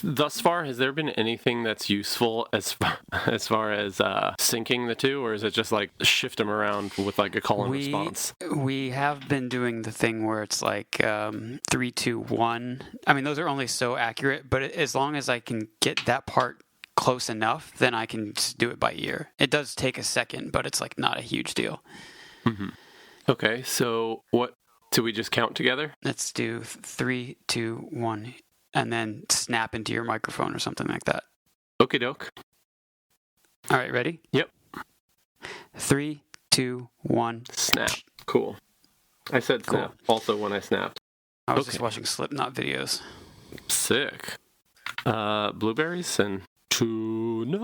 Thus far, has there been anything that's useful as far as syncing the two, or is it just like shift them around with like a call and response? We have been doing the thing where it's like 3, 2, 1. I mean, those are only so accurate, but as long as I can get that part close enough, then I can just do it by ear. It does take a second, but it's like not a huge deal. Mm-hmm. Okay, so what? Do we just count together? Let's do 3, 2, 1, and then snap into your microphone or something like that. Okie doke. All right, ready? Yep. 3, 2, 1. Snap. Cool. I said snap also when I snapped. I was just watching Slipknot videos. Sick. Blueberries and tonight.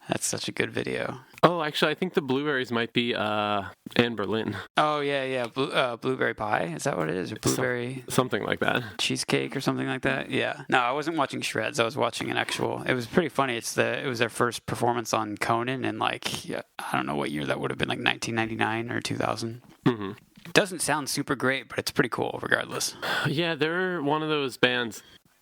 That's such a good video. Oh, actually, I think the blueberries might be Anne Boleyn. Oh, yeah. Blueberry pie? Is that what it is? Or blueberry... something like that. Cheesecake or something like that? Yeah. No, I wasn't watching Shreds. I was watching an actual... It was pretty funny. It was their first performance on Conan in like, I don't know what year that would have been, like 1999 or 2000. Mm-hmm. Doesn't sound super great, but it's pretty cool regardless. Yeah, they're one of those bands...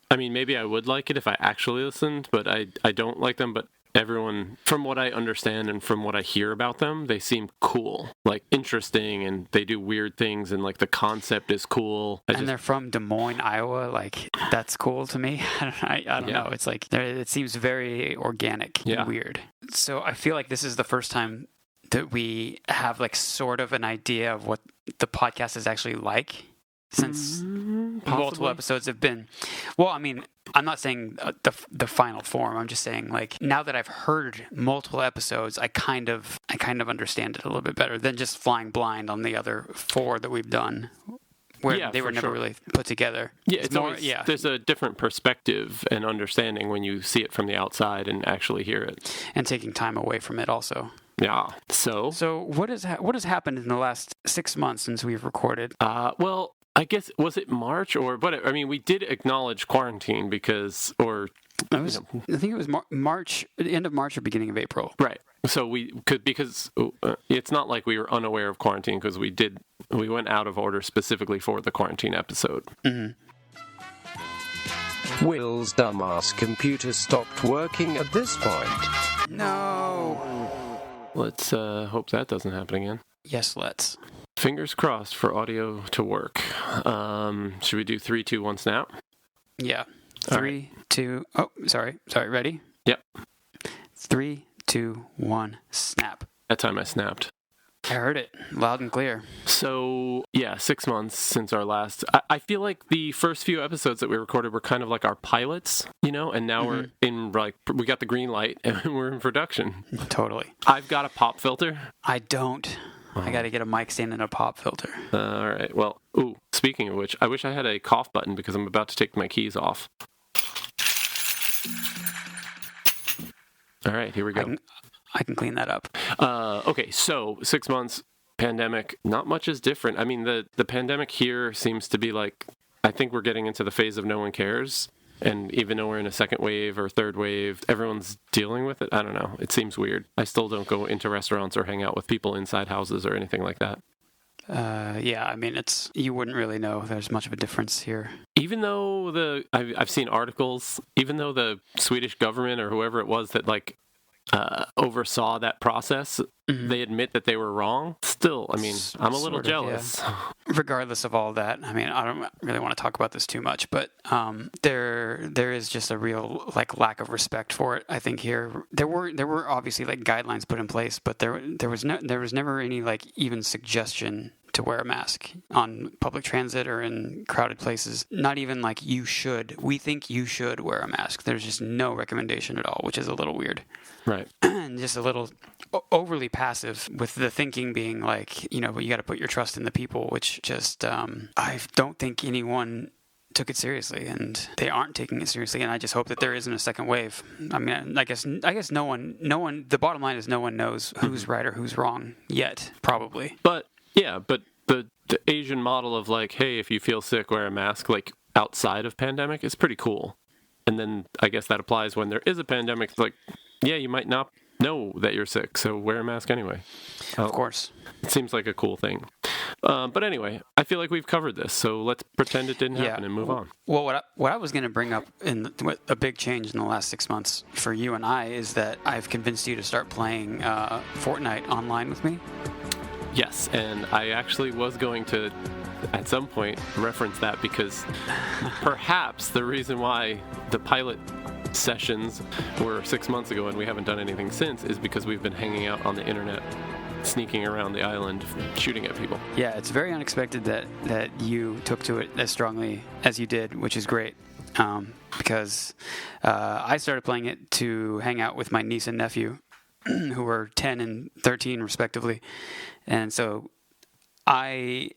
I mean, maybe I would like it if I actually listened, but I don't like them, but... Everyone, from what I understand and from what I hear about them, they seem cool, like interesting, and they do weird things, and like the concept is cool. They're from Des Moines, Iowa. Like that's cool to me. I don't know. It's like it seems very organic and weird. So I feel like this is the first time that we have like sort of an idea of what the podcast is actually like. Since multiple episodes have been, well, I mean, I'm not saying the final form. I'm just saying, like, now that I've heard multiple episodes, I kind of understand it a little bit better than just flying blind on the other 4 that we've done, where they were never really put together. Yeah, it's more, there's a different perspective and understanding when you see it from the outside and actually hear it, and taking time away from it also. Yeah. So what has happened in the last 6 months since we've recorded? Well. I guess, was it March or what? I mean, we did acknowledge quarantine because, or... I think it was March, the end of March or beginning of April. Right. So because it's not like we were unaware of quarantine because we went out of order specifically for the quarantine episode. Mm-hmm. Will's dumbass computer stopped working at this point. No. Let's hope that doesn't happen again. Yes, let's. Fingers crossed for audio to work. Should we do 3, 2, 1 snap? Yeah. 3, 2... Oh, sorry. Ready? Yep. 3, 2, 1, snap. That time I snapped. I heard it loud and clear. So, 6 months since our last... I feel like the first few episodes that we recorded were kind of like our pilots, and now we're in, like, we got the green light and we're in production. Totally. I've got a pop filter. I don't. I got to get a mic stand and a pop filter. All right. Well, speaking of which, I wish I had a cough button because I'm about to take my keys off. All right, here we go. I can clean that up. Okay, so 6 months, pandemic, not much is different. I mean, the pandemic here seems to be like, I think we're getting into the phase of no one cares. And even though we're in a second wave or third wave, everyone's dealing with it. I don't know. It seems weird. I still don't go into restaurants or hang out with people inside houses or anything like that. Yeah, I mean, you wouldn't really know there's much of a difference here. Even though I've seen articles, even though the Swedish government or whoever it was that like oversaw that process, they admit that they were wrong. Still, I mean, I'm a little jealous. Yeah. Regardless of all that, I mean, I don't really want to talk about this too much, but there is just a real like lack of respect for it. I think here there were obviously like guidelines put in place, but there was never any like even suggestion to wear a mask on public transit or in crowded places. Not even like we think you should wear a mask. There's just no recommendation at all, which is a little weird. Right. And just a little overly passive, with the thinking being like, but you got to put your trust in the people, which just, I don't think anyone took it seriously, and they aren't taking it seriously. And I just hope that there isn't a second wave. I mean, I guess no one, the bottom line is no one knows who's right or who's wrong yet, probably. But the Asian model of like, hey, if you feel sick, wear a mask, like outside of pandemic is pretty cool. And then I guess that applies when there is a pandemic. It's like, yeah, you might not know that you're sick, so wear a mask anyway. Of course. It seems like a cool thing. But anyway, I feel like we've covered this, so let's pretend it didn't happen and move on. Well, what I was going to bring up what a big change in the last 6 months for you and I is that I've convinced you to start playing Fortnite online with me. Yes, and I actually was going to, at some point, reference that because perhaps the reason why the pilot sessions were 6 months ago and we haven't done anything since is because we've been hanging out on the internet, sneaking around the island, shooting at people. Yeah, it's very unexpected that you took to it as strongly as you did, which is great. Because I started playing it to hang out with my niece and nephew, who were 10 and 13 respectively, and so I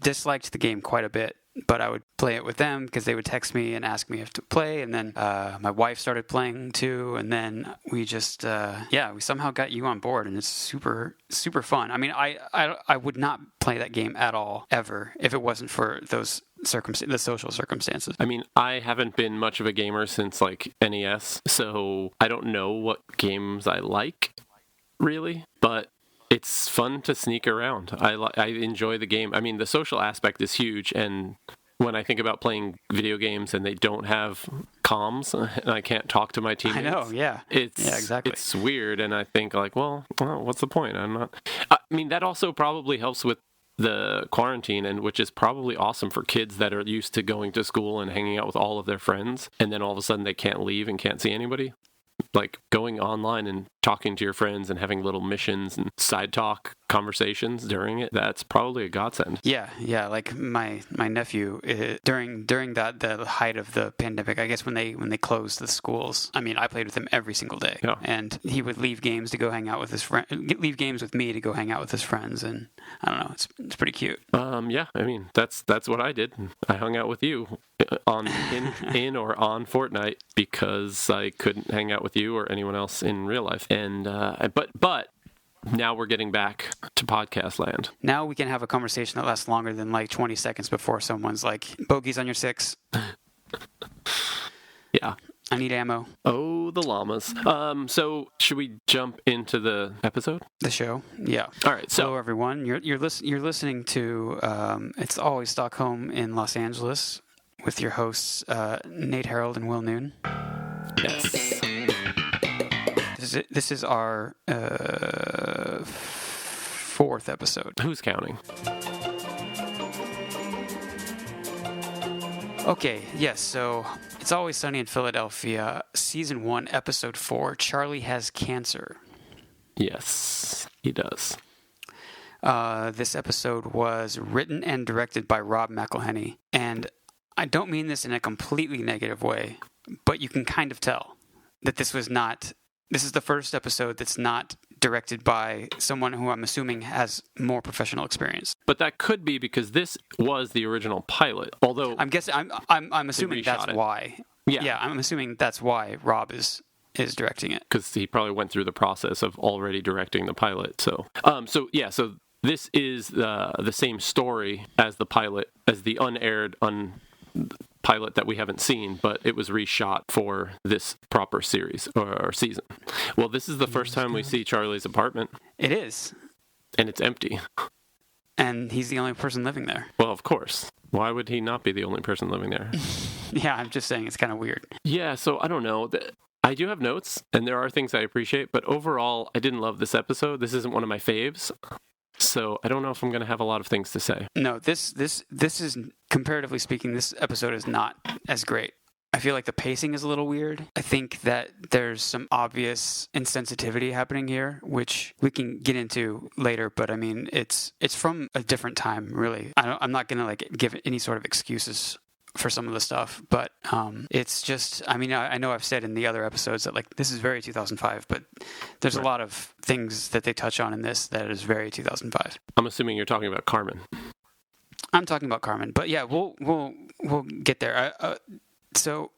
disliked the game quite a bit, but I would play it with them because they would text me and ask me if to play, and then my wife started playing too, and then we just we somehow got you on board, and it's super super fun. I mean, I would not play that game at all ever if it wasn't for the social circumstances. I mean, I haven't been much of a gamer since like NES, so I don't know what games I like really, but it's fun to sneak around. I enjoy the game. I mean, the social aspect is huge, and when I think about playing video games and they don't have comms and I can't talk to my teammates, I know, yeah. Exactly. It's weird, and I think like, well, what's the point? I mean, that also probably helps with the quarantine, and which is probably awesome for kids that are used to going to school and hanging out with all of their friends, and then all of a sudden they can't leave and can't see anybody. Like going online and talking to your friends and having little missions and side talk conversations during it, that's probably a godsend. Yeah. Like my nephew during the height of the pandemic, I guess when they closed the schools. I mean, I played with him every single day, and he would leave games to go hang out with his leave games with me to go hang out with his friends, and I don't know, it's pretty cute. Yeah, I mean that's what I did. I hung out with you in or on Fortnite because I couldn't hang out with you or anyone else in real life. And but now we're getting back to podcast land. Now we can have a conversation that lasts longer than like 20 seconds before someone's like, "Bogeys on your 6." Yeah. I need ammo. Oh, the llamas. So should we jump into the episode? The show? Yeah. All right. So hello, everyone. You're listening to It's Always Stockholm in Los Angeles with your hosts Nate Harold and Will Noon. Yes. This is our 4th episode. Who's counting? Okay, yes, so It's Always Sunny in Philadelphia, Season 1, Episode 4, Charlie Has Cancer. Yes, he does. This episode was written and directed by Rob McElhenney, and I don't mean this in a completely negative way, but you can kind of tell that this is the first episode that's not directed by someone who I'm assuming has more professional experience. But that could be because this was the original pilot. Although I'm assuming that's why. Yeah, I'm assuming that's why Rob is directing it, because he probably went through the process of already directing the pilot. So this is the same story as the pilot, as the unaired pilot that we haven't seen, but it was reshot for this proper series or season. Well, this is the first time we see Charlie's apartment. It is. And it's empty. And he's the only person living there. Well, of course. Why would he not be the only person living there? Yeah, I'm just saying it's kind of weird. Yeah, so I don't know. I do have notes, and there are things I appreciate, but overall, I didn't love this episode. This isn't one of my faves. So I don't know if I'm going to have a lot of things to say. No, this is, comparatively speaking, this episode is not as great. I feel like the pacing is a little weird. I think that there's some obvious insensitivity happening here, which we can get into later. But I mean, it's from a different time, really. I'm not going to like give any sort of excuses for some of the stuff, but it's just, I mean, I know I've said in the other episodes that like this is very 2005, but there's a lot of things that they touch on in this that is very 2005. I'm assuming you're talking about Carmen. I'm talking about Carmen, but yeah, we'll get there. So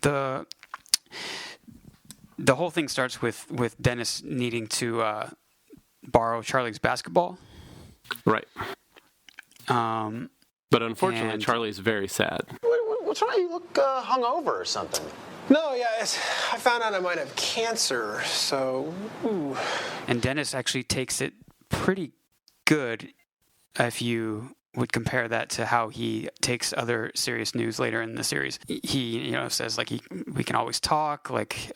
the whole thing starts with Dennis needing to borrow Charlie's basketball. Right. But unfortunately, Charlie's very sad. What's wrong? You look hungover or something. No, yeah, I found out I might have cancer, so... Ooh. And Dennis actually takes it pretty good if you would compare that to how he takes other serious news later in the series. He, says like we can always talk. Like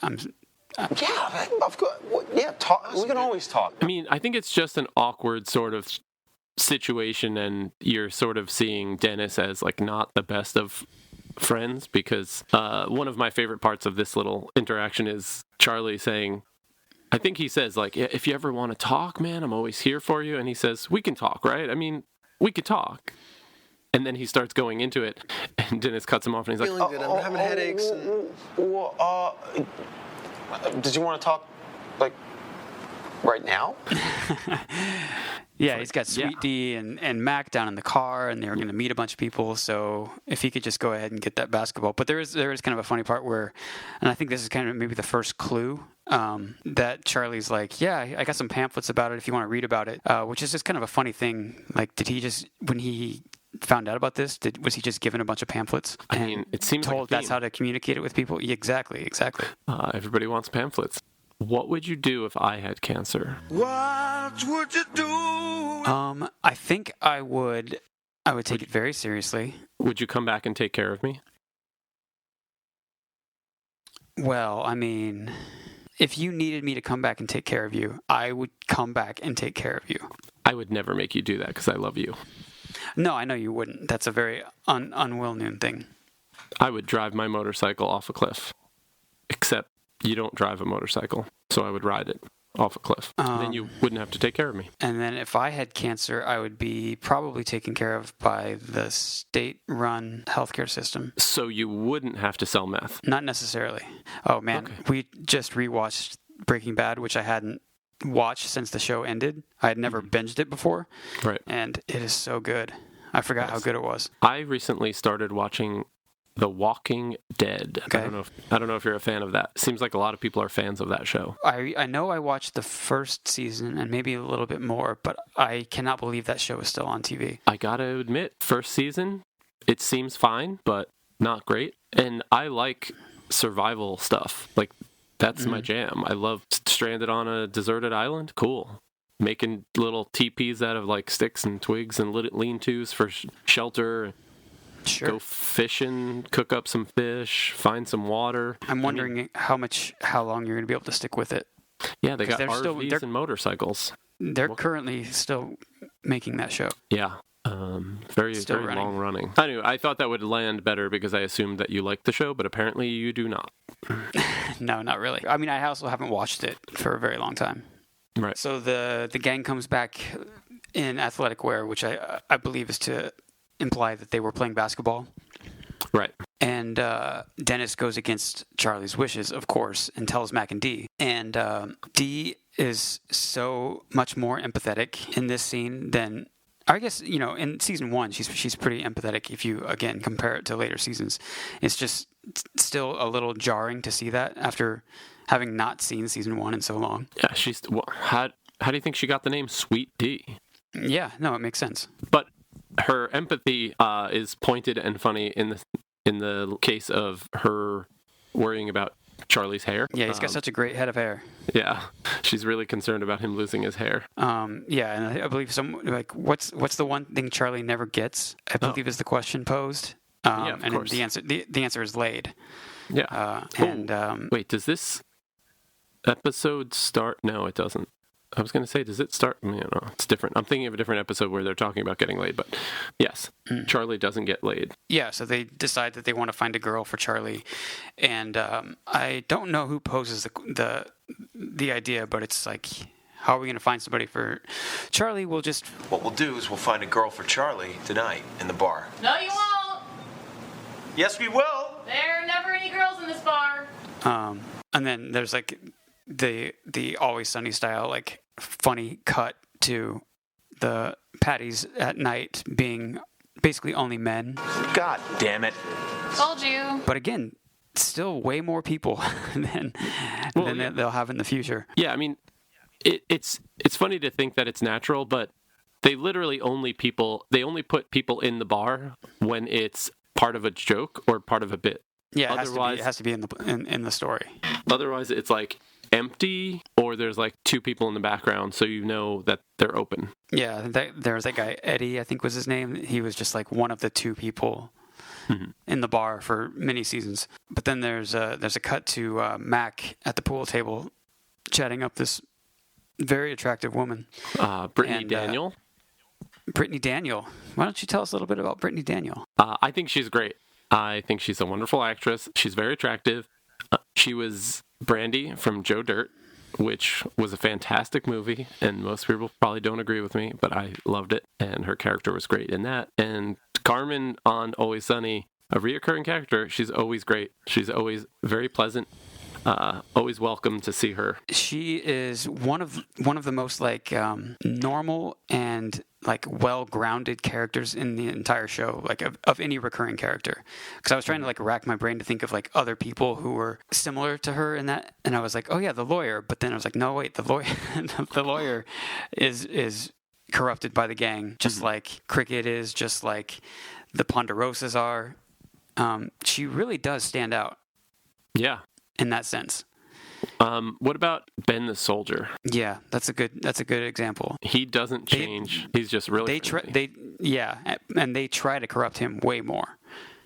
Yeah, of course. Yeah, talk. We can always talk. I mean, I think it's just an awkward sort of situation, and you're sort of seeing Dennis as like not the best of friends, because one of my favorite parts of this little interaction is Charlie saying, I think he says like, if you ever want to talk, man, I'm always here for you. And he says, we can talk, right? I mean, we could talk. And then he starts going into it, and Dennis cuts him off, and he's Feeling like, good. I'm having headaches. Did you want to talk, like, right now? Yeah, he's got Sweet D and Mac down in the car, and they're going to meet a bunch of people. So if he could just go ahead and get that basketball. But there is kind of a funny part where, and I think this is kind of maybe the first clue, that Charlie's like, yeah, I got some pamphlets about it if you want to read about it, which is just kind of a funny thing. Like, did he just, when he found out about this, was he just given a bunch of pamphlets? I mean, it seems told like a that's how to communicate it with people? Yeah, exactly. Everybody wants pamphlets. What would you do if I had cancer? What would you do? I think I would take it very seriously. Would you come back and take care of me? Well, I mean, if you needed me to come back and take care of you, I would come back and take care of you. I would never make you do that because I love you. No, I know you wouldn't. That's a very unwilling thing. I would drive my motorcycle off a cliff. Except you don't drive a motorcycle, so I would ride it off a cliff. Then you wouldn't have to take care of me. And then if I had cancer, I would be probably taken care of by the state-run healthcare system. So you wouldn't have to sell meth? Not necessarily. Oh, man. Okay. We just rewatched Breaking Bad, which I hadn't watched since the show ended. I had never binged it before. Right. And it is so good. I forgot how good it was. I recently started watching The Walking Dead. Okay. I don't know if you're a fan of that. Seems like a lot of people are fans of that show. I know I watched the first season and maybe a little bit more, but I cannot believe that show is still on TV. I gotta admit, first season, it seems fine, but not great. And I like survival stuff. Like, that's my jam. I love stranded on a deserted island. Cool. Making little teepees out of like sticks and twigs and lean-tos for shelter. Sure. Go fishing, cook up some fish, find some water. I'm wondering how long you're going to be able to stick with it. Yeah, they got RVs and motorcycles. They're currently still making that show. Yeah. Very long running. Anyway, I thought that would land better because I assumed that you liked the show, but apparently you do not. No, not really. I mean, I also haven't watched it for a very long time. Right. So the gang comes back in athletic wear, which I believe is to imply that they were playing basketball. Right. And Dennis goes against Charlie's wishes, of course, and tells Mac and Dee. And Dee is so much more empathetic in this scene than, I guess, in season 1, she's pretty empathetic if you, again, compare it to later seasons. It's just still a little jarring to see that after having not seen season 1 in so long. Yeah, how do you think she got the name Sweet Dee? Yeah, no, it makes sense. But her empathy is pointed and funny in the case of her worrying about Charlie's hair. Yeah, he's got such a great head of hair. Yeah, she's really concerned about him losing his hair. Yeah, and I believe what's the one thing Charlie never gets? I believe is the question posed. Yeah, of course. The answer is laid. Yeah. Wait, does this episode start? No, it doesn't. I was going to say, does it start? It's different. I'm thinking of a different episode where they're talking about getting laid, but yes, Charlie doesn't get laid. Yeah, so they decide that they want to find a girl for Charlie, and I don't know who poses the idea, but it's like, how are we going to find somebody for Charlie? What we'll do is we'll find a girl for Charlie tonight in the bar. No, you won't. Yes, we will. There are never any girls in this bar. And then there's like the Always Sunny style, like, funny cut to the patties at night being basically only men. God damn it. Told you. But again, still way more people than they'll have in the future. Yeah, I mean, it's funny to think that it's natural, but they literally only put people in the bar when it's part of a joke or part of a bit. Yeah, it has to be in the story. Otherwise, it's like empty, or or there's like two people in the background, so you know that they're open. Yeah, there was that guy Eddie, I think was his name. He was just like one of the two people in the bar for many seasons. But then there's a cut to Mac at the pool table, chatting up this very attractive woman, Brittany Daniel. Brittany Daniel. Why don't you tell us a little bit about Brittany Daniel? I think she's great. I think she's a wonderful actress. She's very attractive. She was Brandy from Joe Dirt, which was a fantastic movie, and most people probably don't agree with me, but I loved it, and her character was great in that. And Carmen on Always Sunny, a reoccurring character, she's always great. She's always very pleasant. Always welcome to see her. She is one of the most like normal and like well-grounded characters in the entire show, like of any recurring character. Because I was trying to like rack my brain to think of like other people who were similar to her in that, and I was like, oh yeah, the lawyer. But then I was like, no wait, the lawyer, the lawyer is corrupted by the gang, just like Cricket is, just like the Ponderosas are. She really does stand out. Yeah. In that sense. What about Ben the Soldier? Yeah, that's a good example. He doesn't change. He's just really and they try to corrupt him way more.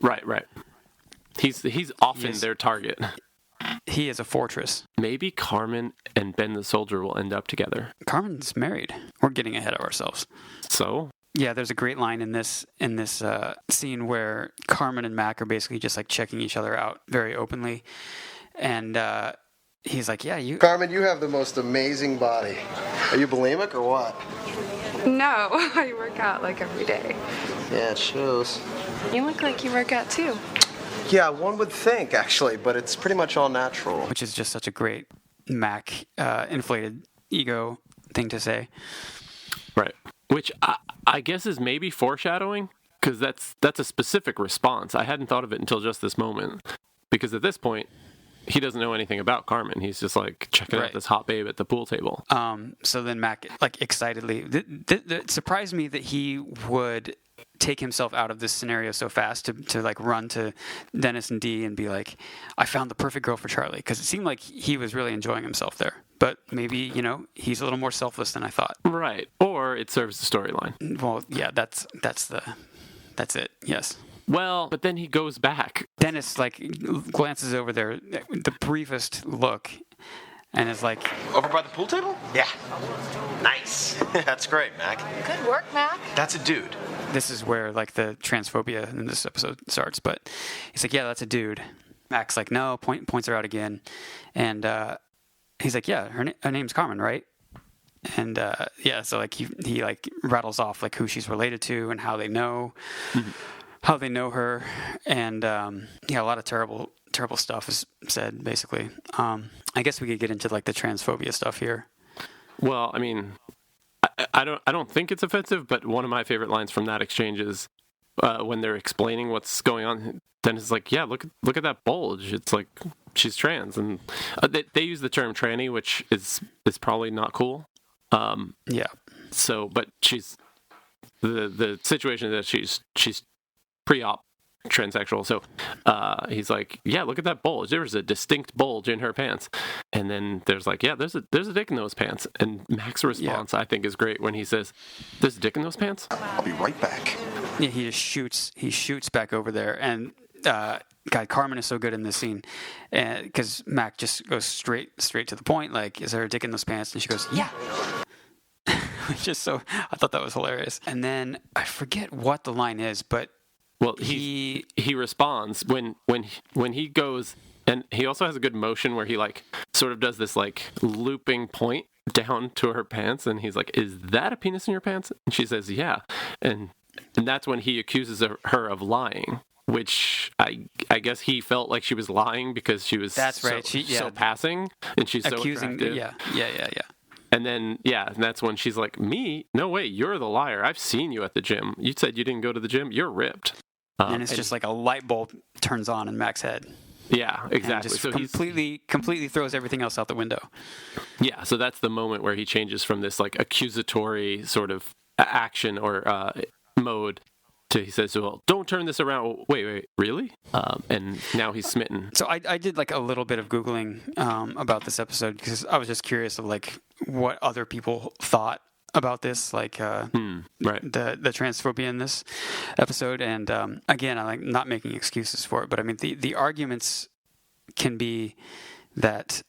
Right. He's often their target. He is a fortress. Maybe Carmen and Ben the Soldier will end up together. Carmen's married. We're getting ahead of ourselves. So? Yeah, there's a great line in this scene where Carmen and Mac are basically just like checking each other out very openly. And he's like, yeah, you... Carmen, you have the most amazing body. Are you bulimic or what? No, I work out like every day. Yeah, it shows. You look like you work out too. Yeah, one would think, actually, but it's pretty much all natural. Which is just such a great Mac inflated ego thing to say. Right. Which I guess is maybe foreshadowing, because that's a specific response. I hadn't thought of it until just this moment. Because at this point, he doesn't know anything about Carmen. He's just like checking out this hot babe at the pool table. So then Mac, like excitedly, it surprised me that he would take himself out of this scenario so fast to like run to Dennis and Dee and be like, I found the perfect girl for Charlie. Because it seemed like he was really enjoying himself there. But maybe, he's a little more selfless than I thought. Right. Or it serves the storyline. Well, yeah, that's it. Yes. Well, but then he goes back. Dennis like glances over there, the briefest look, and is like, over by the pool table? Yeah. Nice. That's great, Mac. Good work, Mac. That's a dude. This is where like the transphobia in this episode starts. But he's like, yeah, that's a dude. Mac's like, no. Points her out again, and he's like, yeah, her name's Carmen, right? And so like he like rattles off like who she's related to and how they know. How they know her, and a lot of terrible stuff is said, basically. I guess we could get into like the transphobia stuff here. Well, I mean, I don't think it's offensive, but one of my favorite lines from that exchange is when they're explaining what's going on. Dennis is like, yeah, look at that bulge. It's like she's trans, and they use the term tranny, which is probably not cool. Yeah. So, but she's the situation that she's pre-op transsexual. So he's like, yeah, look at that bulge. There was a distinct bulge in her pants. And then there's like, yeah, there's a dick in those pants. And Mac's response, I think, is great when he says, there's a dick in those pants? I'll be right back. Yeah, he shoots back over there. And God, Carmen is so good in this scene. Because Mac just goes straight to the point. Like, is there a dick in those pants? And she goes, yeah. Which is so, I thought that was hilarious. And then I forget what the line is, but well, he responds when he goes, and he also has a good motion where he like sort of does this like looping point down to her pants, and he's like, "Is that a penis in your pants?" And she says, "Yeah," and that's when he accuses her of lying, which I guess he felt like she was lying because she was so passing, and she's accusing, so attractive. Yeah. And then, and that's when she's like, me? No way, you're the liar. I've seen you at the gym. You said you didn't go to the gym. You're ripped. And it's just like a light bulb turns on in Mac's head. Yeah, exactly. And just so completely throws everything else out the window. Yeah, so that's the moment where he changes from this like accusatory sort of action or mode he says, well, don't turn this around. Wait, really? And now he's smitten. So I did like a little bit of Googling about this episode because I was just curious of like what other people thought about this, like right. the transphobia in this episode. And again, I'm like not making excuses for it, but I mean the arguments can be that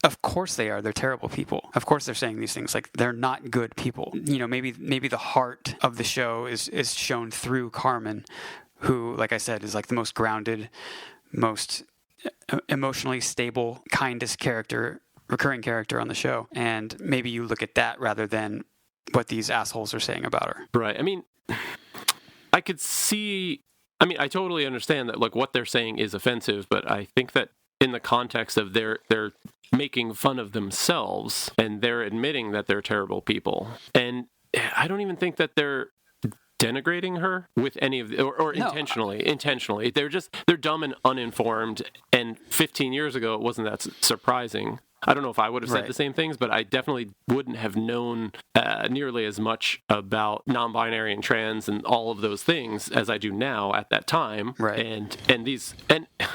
of course they're terrible people. Of course they're saying these things, like they're not good people. You know, maybe the heart of the show is shown through Carmen, who, like I said, is like the most grounded, most emotionally stable, kindest recurring character on the show. And maybe you look at that rather than what these assholes are saying about her. Right. I mean, I totally understand that like what they're saying is offensive, but I think that in the context of they're making fun of themselves and they're admitting that they're terrible people. And I don't even think that they're denigrating her with any of the, or no. intentionally. They're dumb and uninformed. And 15 years ago, it wasn't that surprising. I don't know if I would have said the same things, but I definitely wouldn't have known nearly as much about non-binary and trans and all of those things as I do now at that time. Right. And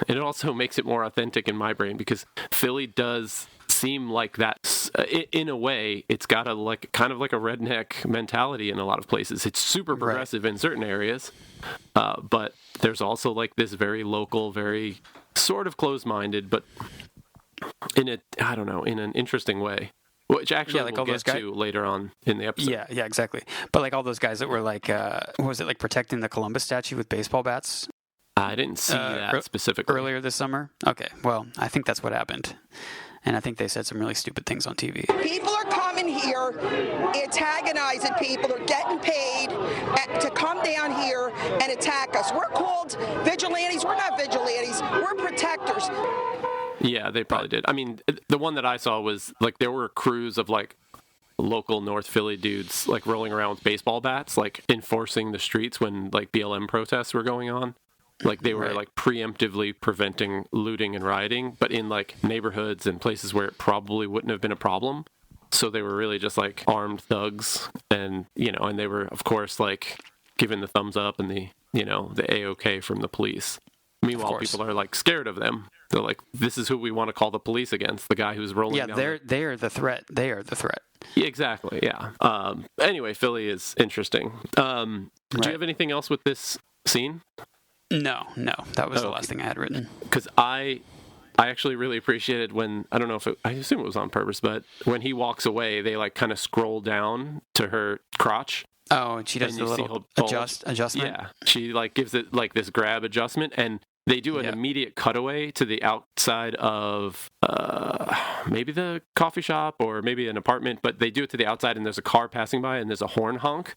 it also makes it more authentic in my brain because Philly does seem like that. In a way, it's got a kind of like a redneck mentality in a lot of places. It's super progressive in certain areas, but there's also like this very local, very sort of closed-minded, but in an interesting way, which actually we'll get to later on in the episode. Yeah, exactly. But like all those guys that were like, what was it, like protecting the Columbus statue with baseball bats? I didn't see that specifically. Earlier this summer? Okay, well, I think that's what happened. And I think they said some really stupid things on TV. People are coming here, antagonizing people. They're getting paid to come down here and attack us. We're called vigilantes. We're not vigilantes. We're protectors. Yeah, they probably did. I mean, the one that I saw was like there were crews of like local North Philly dudes like rolling around with baseball bats, like enforcing the streets when like BLM protests were going on. Like they were like preemptively preventing looting and rioting, but in like neighborhoods and places where it probably wouldn't have been a problem. So they were really just like armed thugs, and and they were of course like giving the thumbs up and the A-OK from the police. Meanwhile, people are like scared of them. They're like, this is who we want to call the police against, the guy who's rolling down. Yeah, they're the threat. They are the threat. Yeah, exactly, yeah. Anyway, Philly is interesting. Do you have anything else with this scene? No. That was the last thing I had written. Because I actually really appreciated when, I don't know if I assume it was on purpose, but when he walks away, they like kind of scroll down to her crotch. Oh, and she does the little adjustment? Yeah, she like gives it like this grab adjustment, and they do an immediate cutaway to the outside of maybe the coffee shop or maybe an apartment, but they do it to the outside, and there's a car passing by, and there's a horn honk,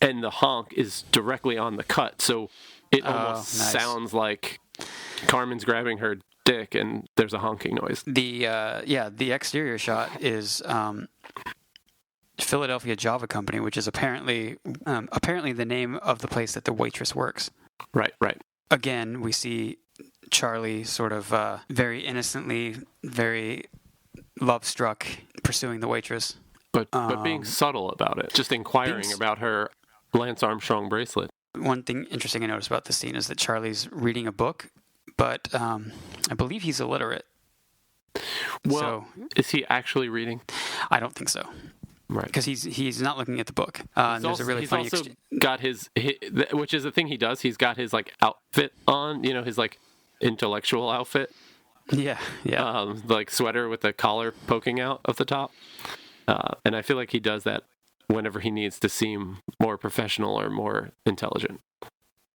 and the honk is directly on the cut, so it almost sounds like Carmen's grabbing her dick, and there's a honking noise. The exterior shot is Philadelphia Java Company, which is apparently the name of the place that the waitress works. Right. Again, we see Charlie sort of very innocently, very love-struck, pursuing the waitress. But being subtle about it, just inquiring about her Lance Armstrong bracelet. One thing interesting I noticed about this scene is that Charlie's reading a book, but I believe he's illiterate. Well, is he actually reading? I don't think so. Right, because he's not looking at the book. There's a really funny. He's also got his, which is the thing he does. He's got his like outfit on, his like intellectual outfit. Yeah. Like sweater with the collar poking out of the top. And I feel like he does that whenever he needs to seem more professional or more intelligent.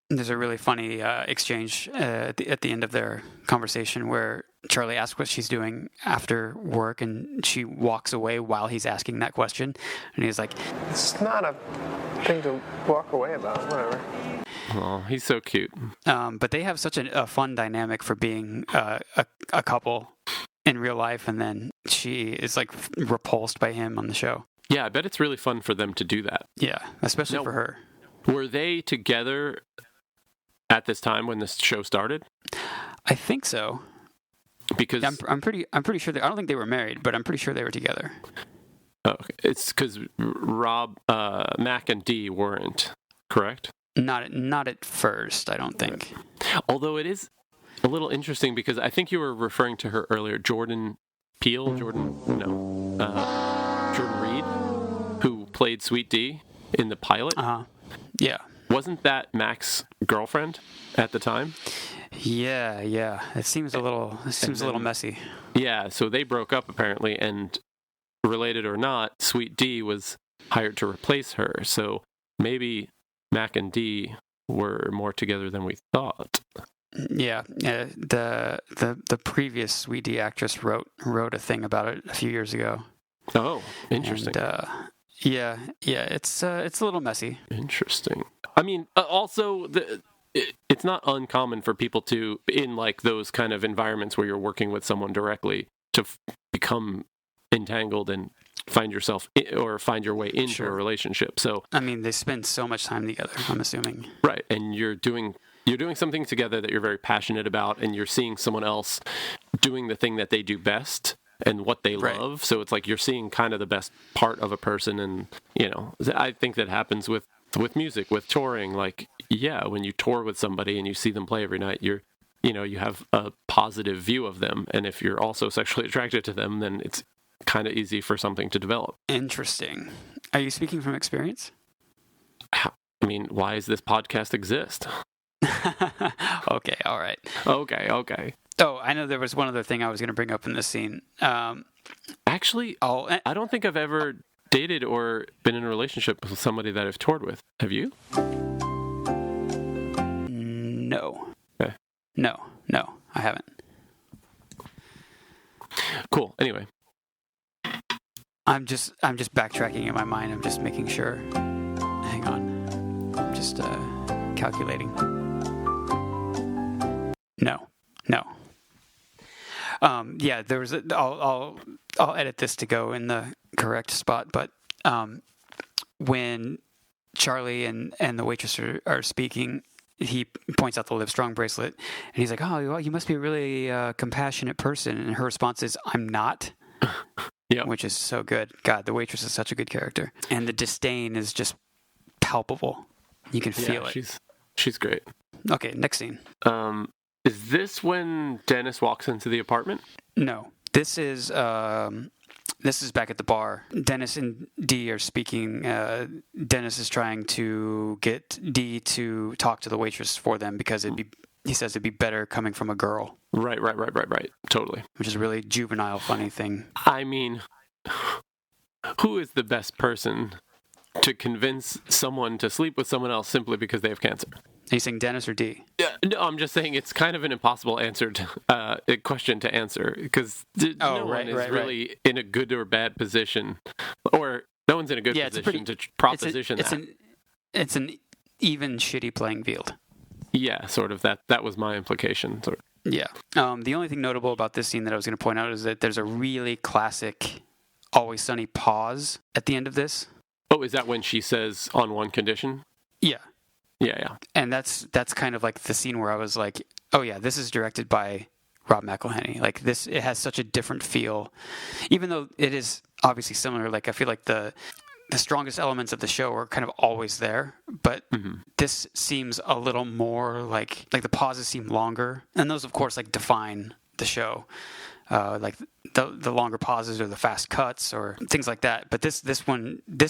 There's a really funny exchange at the end of their conversation where Charlie asks what she's doing after work, and she walks away while he's asking that question. And he's like, "It's not a thing to walk away about, whatever." Oh, he's so cute. But they have such a fun dynamic for being a couple in real life, and then she is like repulsed by him on the show. Yeah, I bet it's really fun for them to do that. Yeah, especially for her. Were they together at this time when this show started? I think so. Because I'm pretty sure I don't think they were married, but I'm pretty sure they were together. Oh, okay. It's because Mac and Dee weren't, correct? Not at first, I don't think. Right. Although it is a little interesting because I think you were referring to her earlier, Jordan Reed, who played Sweet D in the pilot. Yeah. Wasn't that Mac's girlfriend at the time? Yeah. It seems a little messy. Yeah, so they broke up apparently, and related or not, Sweet D was hired to replace her. So maybe Mac and D were more together than we thought. Yeah. The previous Sweet D actress wrote a thing about it a few years ago. Oh, interesting. And, yeah, it's a little messy. Interesting. I mean, also it's not uncommon for people to, in like those kind of environments where you're working with someone directly, to become entangled and find your way into a relationship. So I mean, they spend so much time together, I'm assuming. Right, and you're doing something together that you're very passionate about, and you're seeing someone else doing the thing that they do best and what they love. So it's like you're seeing kind of the best part of a person, and I think that happens with music, with touring. Like, yeah, when you tour with somebody and you see them play every night, you have a positive view of them, and if you're also sexually attracted to them, then it's kind of easy for something to develop. Interesting. Are you speaking from experience? I mean, why does this podcast exist? Okay, all right. Okay. Oh, I know there was one other thing I was going to bring up in this scene. Actually, I don't think I've ever dated or been in a relationship with somebody that I've toured with. Have you? No. Okay. No, I haven't. Cool. Anyway. I'm just backtracking in my mind. I'm just making sure. Hang on. I'm just calculating. No. Yeah, there was. I'll edit this to go in the correct spot. But when Charlie and the waitress are speaking, he points out the Livestrong bracelet, and he's like, "Oh, well, you must be a really compassionate person." And her response is, "I'm not." Yeah, which is so good. God, the waitress is such a good character, and the disdain is just palpable. You can feel it. She's great. Okay, next scene. Is this when Dennis walks into the apartment? No, this is back at the bar. Dennis and Dee are speaking. Dennis is trying to get Dee to talk to the waitress for them because he says it'd be better coming from a girl. Right. Totally. Which is a really juvenile, funny thing. I mean, who is the best person to convince someone to sleep with someone else simply because they have cancer? Are you saying Dennis or Dee? Yeah, no, I'm just saying it's kind of an impossible question to answer because no one is really in a good or bad position, or no one's in a good position to proposition that. It's an even shitty playing field. Yeah, sort of. That was my implication. Sort of. Yeah. The only thing notable about this scene that I was going to point out is that there's a really classic Always Sunny pause at the end of this. Oh, is that when she says on one condition? Yeah. Yeah. And that's kind of like the scene where I was like, oh yeah, this is directed by Rob McElhenney. Like this, it has such a different feel, even though it is obviously similar. Like I feel like the strongest elements of the show are kind of always there, but this seems a little more like the pauses seem longer, and those of course like define the show, like the longer pauses or the fast cuts or things like that. But this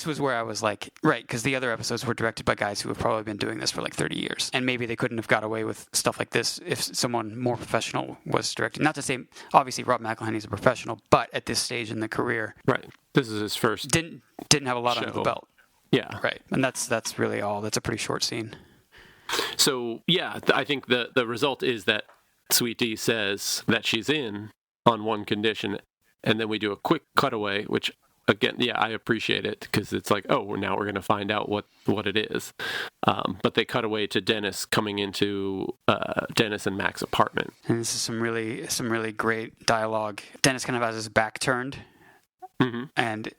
was where I was like, right, because the other episodes were directed by guys who have probably been doing this for like 30 years, and maybe they couldn't have got away with stuff like this if someone more professional was directing. Not to say, obviously Rob McElhenney's a professional, but at this stage in the career, right, this is his first. Didn't have a lot under the belt. Yeah, right, and that's really all. That's a pretty short scene. So yeah, I think the result is that Sweet D says that she's in on one condition, and then we do a quick cutaway, which again, yeah, I appreciate it because it's like, oh, now we're going to find out what it is. But they cut away to Dennis coming into Dennis and Mac's apartment, and this is some really great dialogue. Dennis kind of has his back turned, and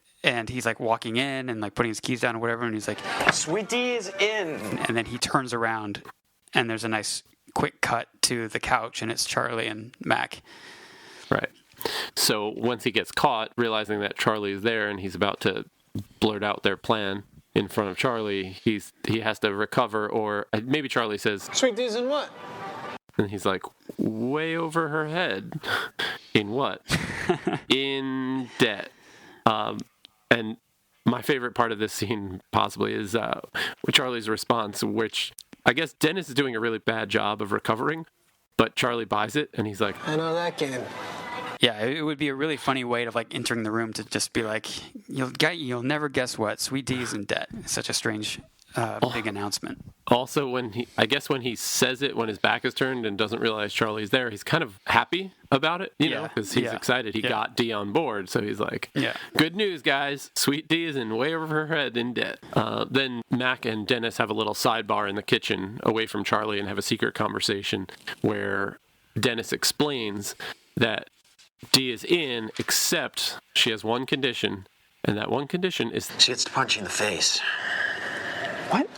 he's like walking in and like putting his keys down or whatever, and he's like, Sweet D is in, and then he turns around, and there's a nice quick cut to the couch, and it's Charlie and Mac. Right. So once he gets caught, realizing that Charlie is there and he's about to blurt out their plan, in front of Charlie, he has to recover, or maybe Charlie says, Sweet D's in what? and he's like, way over her head. In what? In debt. And my favorite part of this scene possibly is Charlie's response, which I guess Dennis is doing a really bad job of recovering, but Charlie buys it, and he's like, I know that game. Yeah, it would be a really funny way of like entering the room to just be like, you'll never guess what, Sweet D's in debt. It's such a strange, big announcement. Also, when he says it when his back is turned and doesn't realize Charlie's there, he's kind of happy about it, know, because he's excited he got D on board. So he's like, good news, guys. Sweet D is in way over her head in debt. Then Mac and Dennis have a little sidebar in the kitchen away from Charlie and have a secret conversation where Dennis explains that D is in, except she has one condition, and that one condition is She gets to punch you in the face. What?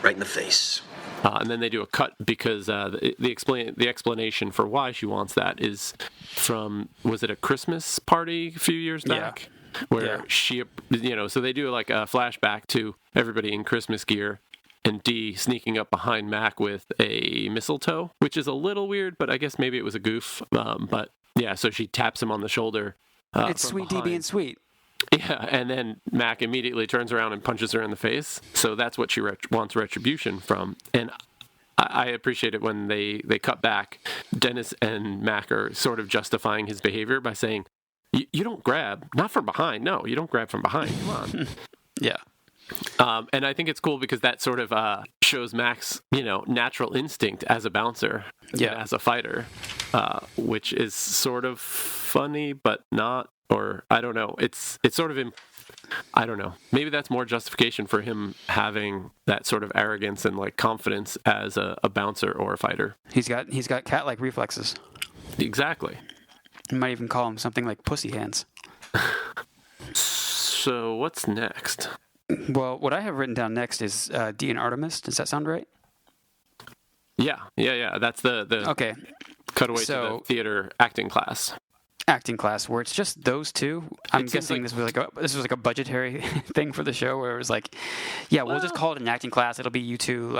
Right in the face. and then they do a cut because the explanation for why she wants that is from, was it a Christmas party a few years back? Where she, so they do like a flashback to everybody in Christmas gear and Dee sneaking up behind Mac with a mistletoe, which is a little weird, but I guess maybe it was a goof. But yeah, so she taps him on the shoulder. It's Sweet Dee being sweet. Yeah, and then Mac immediately turns around and punches her in the face. So that's what she wants retribution from. And I appreciate it when they cut back. Dennis and Mac are sort of justifying his behavior by saying, you don't grab, not from behind. No, you don't grab from behind. Come on. Yeah. And I think it's cool because that sort of shows Mac's, natural instinct as a bouncer, as a fighter, which is sort of funny, but not, or I don't know. It's sort of, I don't know. Maybe that's more justification for him having that sort of arrogance and like confidence as a bouncer or a fighter. He's got cat-like reflexes. Exactly. You might even call him something like pussy hands. So what's next? Well, what I have written down next is Dee and Artemis. Does that sound right? Yeah. That's the okay. Cutaway to the theater acting class. Acting class, where it's just those two. I'm guessing this was like a budgetary thing for the show, where it was like, we'll just call it an acting class. It'll be you two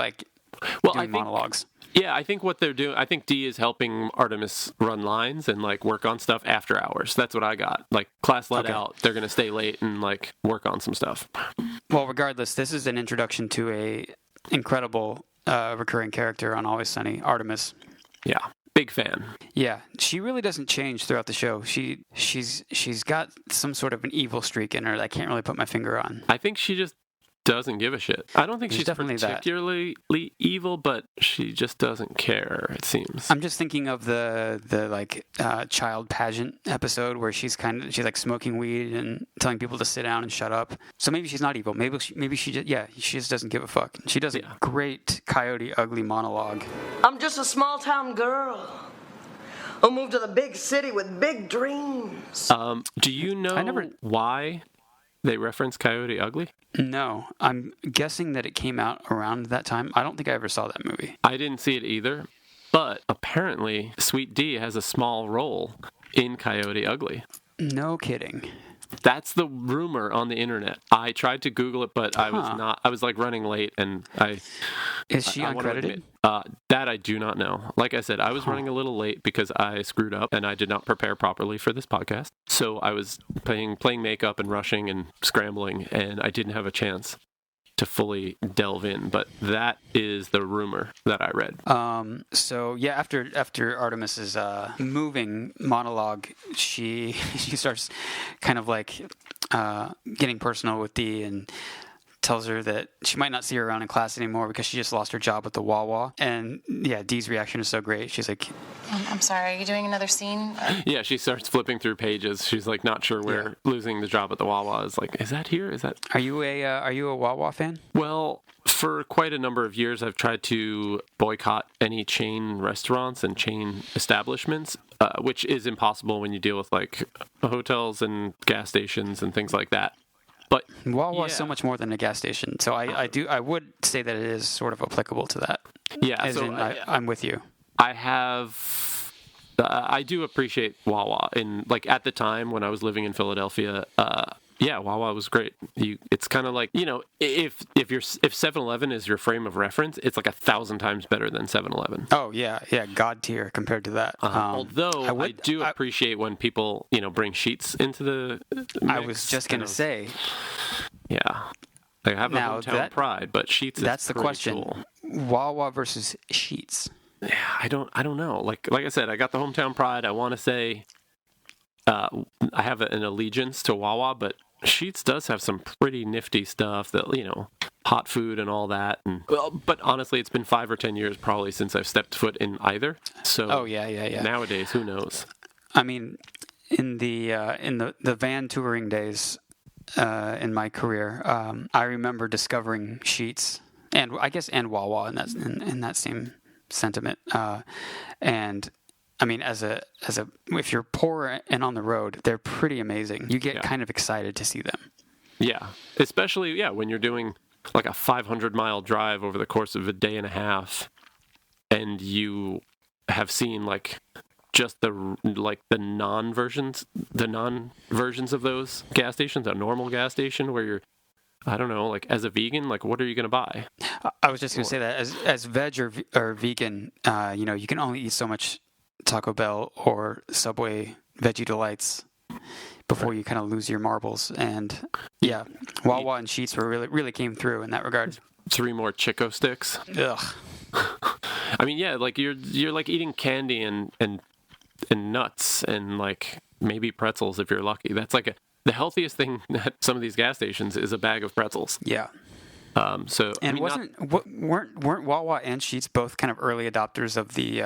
doing monologues. Yeah, I think what they're doing, I think Dee is helping Artemis run lines and like work on stuff after hours. That's what I got. Like class let out, they're gonna stay late and like work on some stuff. Well, regardless, this is an introduction to a incredible recurring character on Always Sunny, Artemis. Yeah, big fan. Yeah, she really doesn't change throughout the show. She's got some sort of an evil streak in her that I can't really put my finger on. I think she just doesn't give a shit. I don't think she's definitely particularly evil, but she just doesn't care, it seems. I'm just thinking of the child pageant episode where she's like smoking weed and telling people to sit down and shut up. So maybe she's not evil. Maybe she just doesn't give a fuck. She does a great Coyote Ugly monologue. I'm just a small town girl who moved to the big city with big dreams. Do you know why they reference Coyote Ugly? No, I'm guessing that it came out around that time. I don't think I ever saw that movie. I didn't see it either, but apparently Sweet Dee has a small role in Coyote Ugly. No kidding. That's the rumor on the internet. I tried to Google it, but I was not. I was like running late, and Is she uncredited? That I do not know. Like I said, I was running a little late because I screwed up and I did not prepare properly for this podcast. So I was playing makeup and rushing and scrambling, and I didn't have a chance to fully delve in. But that is the rumor that I read. So yeah, after Artemis's moving monologue, she starts kind of like getting personal with Dee and tells her that she might not see her around in class anymore because she just lost her job at the Wawa. And yeah, Dee's reaction is so great. She's like, I'm sorry, are you doing another scene? Yeah, she starts flipping through pages. She's like not sure where losing the job at the Wawa is. Like, is that here? Is that? Are you a Wawa fan? Well, for quite a number of years, I've tried to boycott any chain restaurants and chain establishments, which is impossible when you deal with like hotels and gas stations and things like that. But Wawa is so much more than a gas station, so I would say that it is sort of applicable to that. Yeah, I'm with you. I do appreciate Wawa, and like at the time when I was living in Philadelphia, Yeah, Wawa was great. It's kind of like, if 7-Eleven is your frame of reference, it's like 1,000 times better than 7-Eleven. Oh yeah, God tier compared to that. Although I do appreciate when people bring Sheetz into the mix. I was just gonna say. Yeah, I have a hometown pride, but Sheetz. That's the question. Cool. Wawa versus Sheetz. Yeah, I don't know. Like I said, I got the hometown pride. I want to say. I have an allegiance to Wawa, but Sheetz does have some pretty nifty stuff that, hot food and all that. But honestly, it's been 5 or 10 years probably since I've stepped foot in either. So yeah. Nowadays, who knows? I mean, in the van touring days in my career, I remember discovering Sheetz and Wawa in that same sentiment. And I mean, if you're poor and on the road, they're pretty amazing. You get kind of excited to see them. Yeah, especially when you're doing like a 500-mile drive over the course of a day and a half, and you have seen like just the non-versions of those gas stations, a normal gas station where you're, I don't know, like as a vegan, like what are you going to buy? I was just going to say that as veg or vegan, you can only eat so much Taco Bell or Subway Veggie Delights before you kind of lose your marbles. And Wawa and Sheetz really came through in that regard. 3 more Chico sticks. Ugh. I mean, like you're like eating candy and nuts and like maybe pretzels if you're lucky. That's like the healthiest thing at some of these gas stations is a bag of pretzels. Yeah. So and weren't Wawa and Sheetz both kind of early adopters of the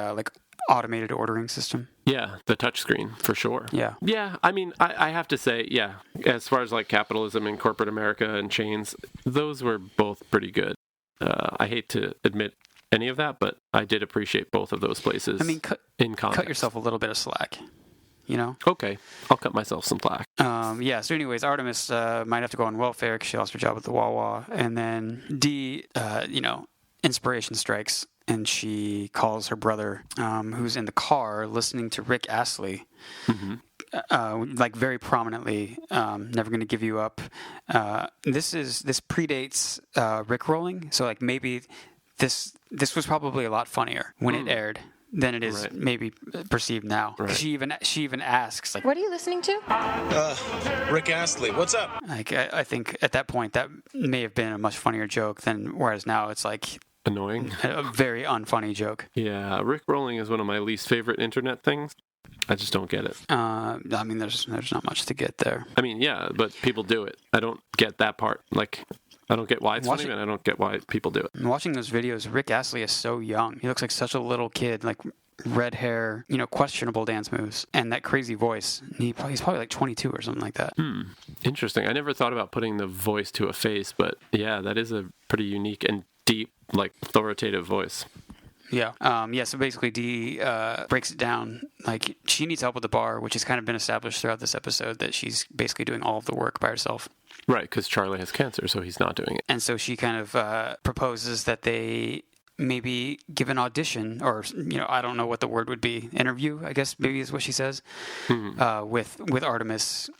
automated ordering system? Yeah, the touchscreen for sure. Yeah. I mean, I have to say, as far as like capitalism in corporate America and chains, those were both pretty good. I hate to admit any of that, but I did appreciate both of those places. I mean, in context. Cut yourself a little bit of slack. Okay, I'll cut myself some slack. So anyways, Artemis might have to go on welfare because she lost her job at the Wawa. And then Dee, inspiration strikes, and she calls her brother, who's in the car listening to Rick Astley, like very prominently, Never Gonna Give You Up. This predates Rick rolling, so like maybe this was probably a lot funnier when it aired than it is maybe perceived now. Right. She even asks, like, What are you listening to? Rick Astley, what's up? Like, I think at that point that may have been a much funnier joke than, whereas now it's like annoying, a very unfunny joke. Yeah, Rick rolling is one of my least favorite internet things. I just don't get it. I mean, there's not much to get there. I mean, yeah, but people do it. I don't get that part. Like, I don't get why it's funny, and I don't get why people do it. Watching those videos, Rick Astley is so young. He looks like such a little kid, like red hair, questionable dance moves, and that crazy voice. He's probably like 22 or something like that. Interesting. I never thought about putting the voice to a face, but yeah, that is a pretty unique and deep, like authoritative voice. Yeah. So basically, Dee breaks it down. Like, she needs help with the bar, which has kind of been established throughout this episode, that she's basically doing all of the work by herself. Right, because Charlie has cancer, so he's not doing it. And so she kind of proposes that they maybe give an audition, or I don't know what the word would be, interview, I guess maybe is what she says, with Artemis.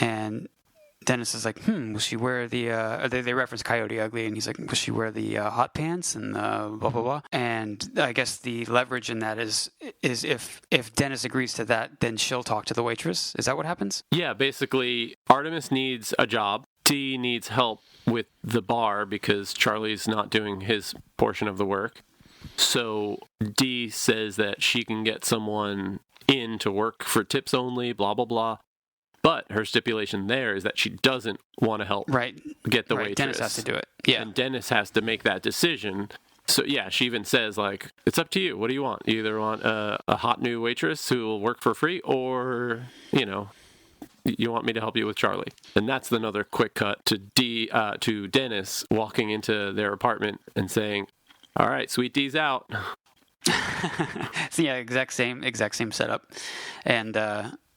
And Dennis is like, will she wear the, they reference Coyote Ugly, and he's like, will she wear the hot pants and blah, blah, blah. And I guess the leverage in that is if Dennis agrees to that, then she'll talk to the waitress. Is that what happens? Yeah, basically, Artemis needs a job. Dee needs help with the bar because Charlie's not doing his portion of the work. So Dee says that she can get someone in to work for tips only, blah, blah, blah. But her stipulation there is that she doesn't want to help get the waitress. Dennis has to do it. Yeah. And Dennis has to make that decision. So, yeah, she even says, like, it's up to you. What do you want? You either want a hot new waitress who will work for free or, you want me to help you with Charlie. And that's another quick cut to Dennis walking into their apartment and saying, all right, Sweet Dee's out. So, yeah, exact same setup. And,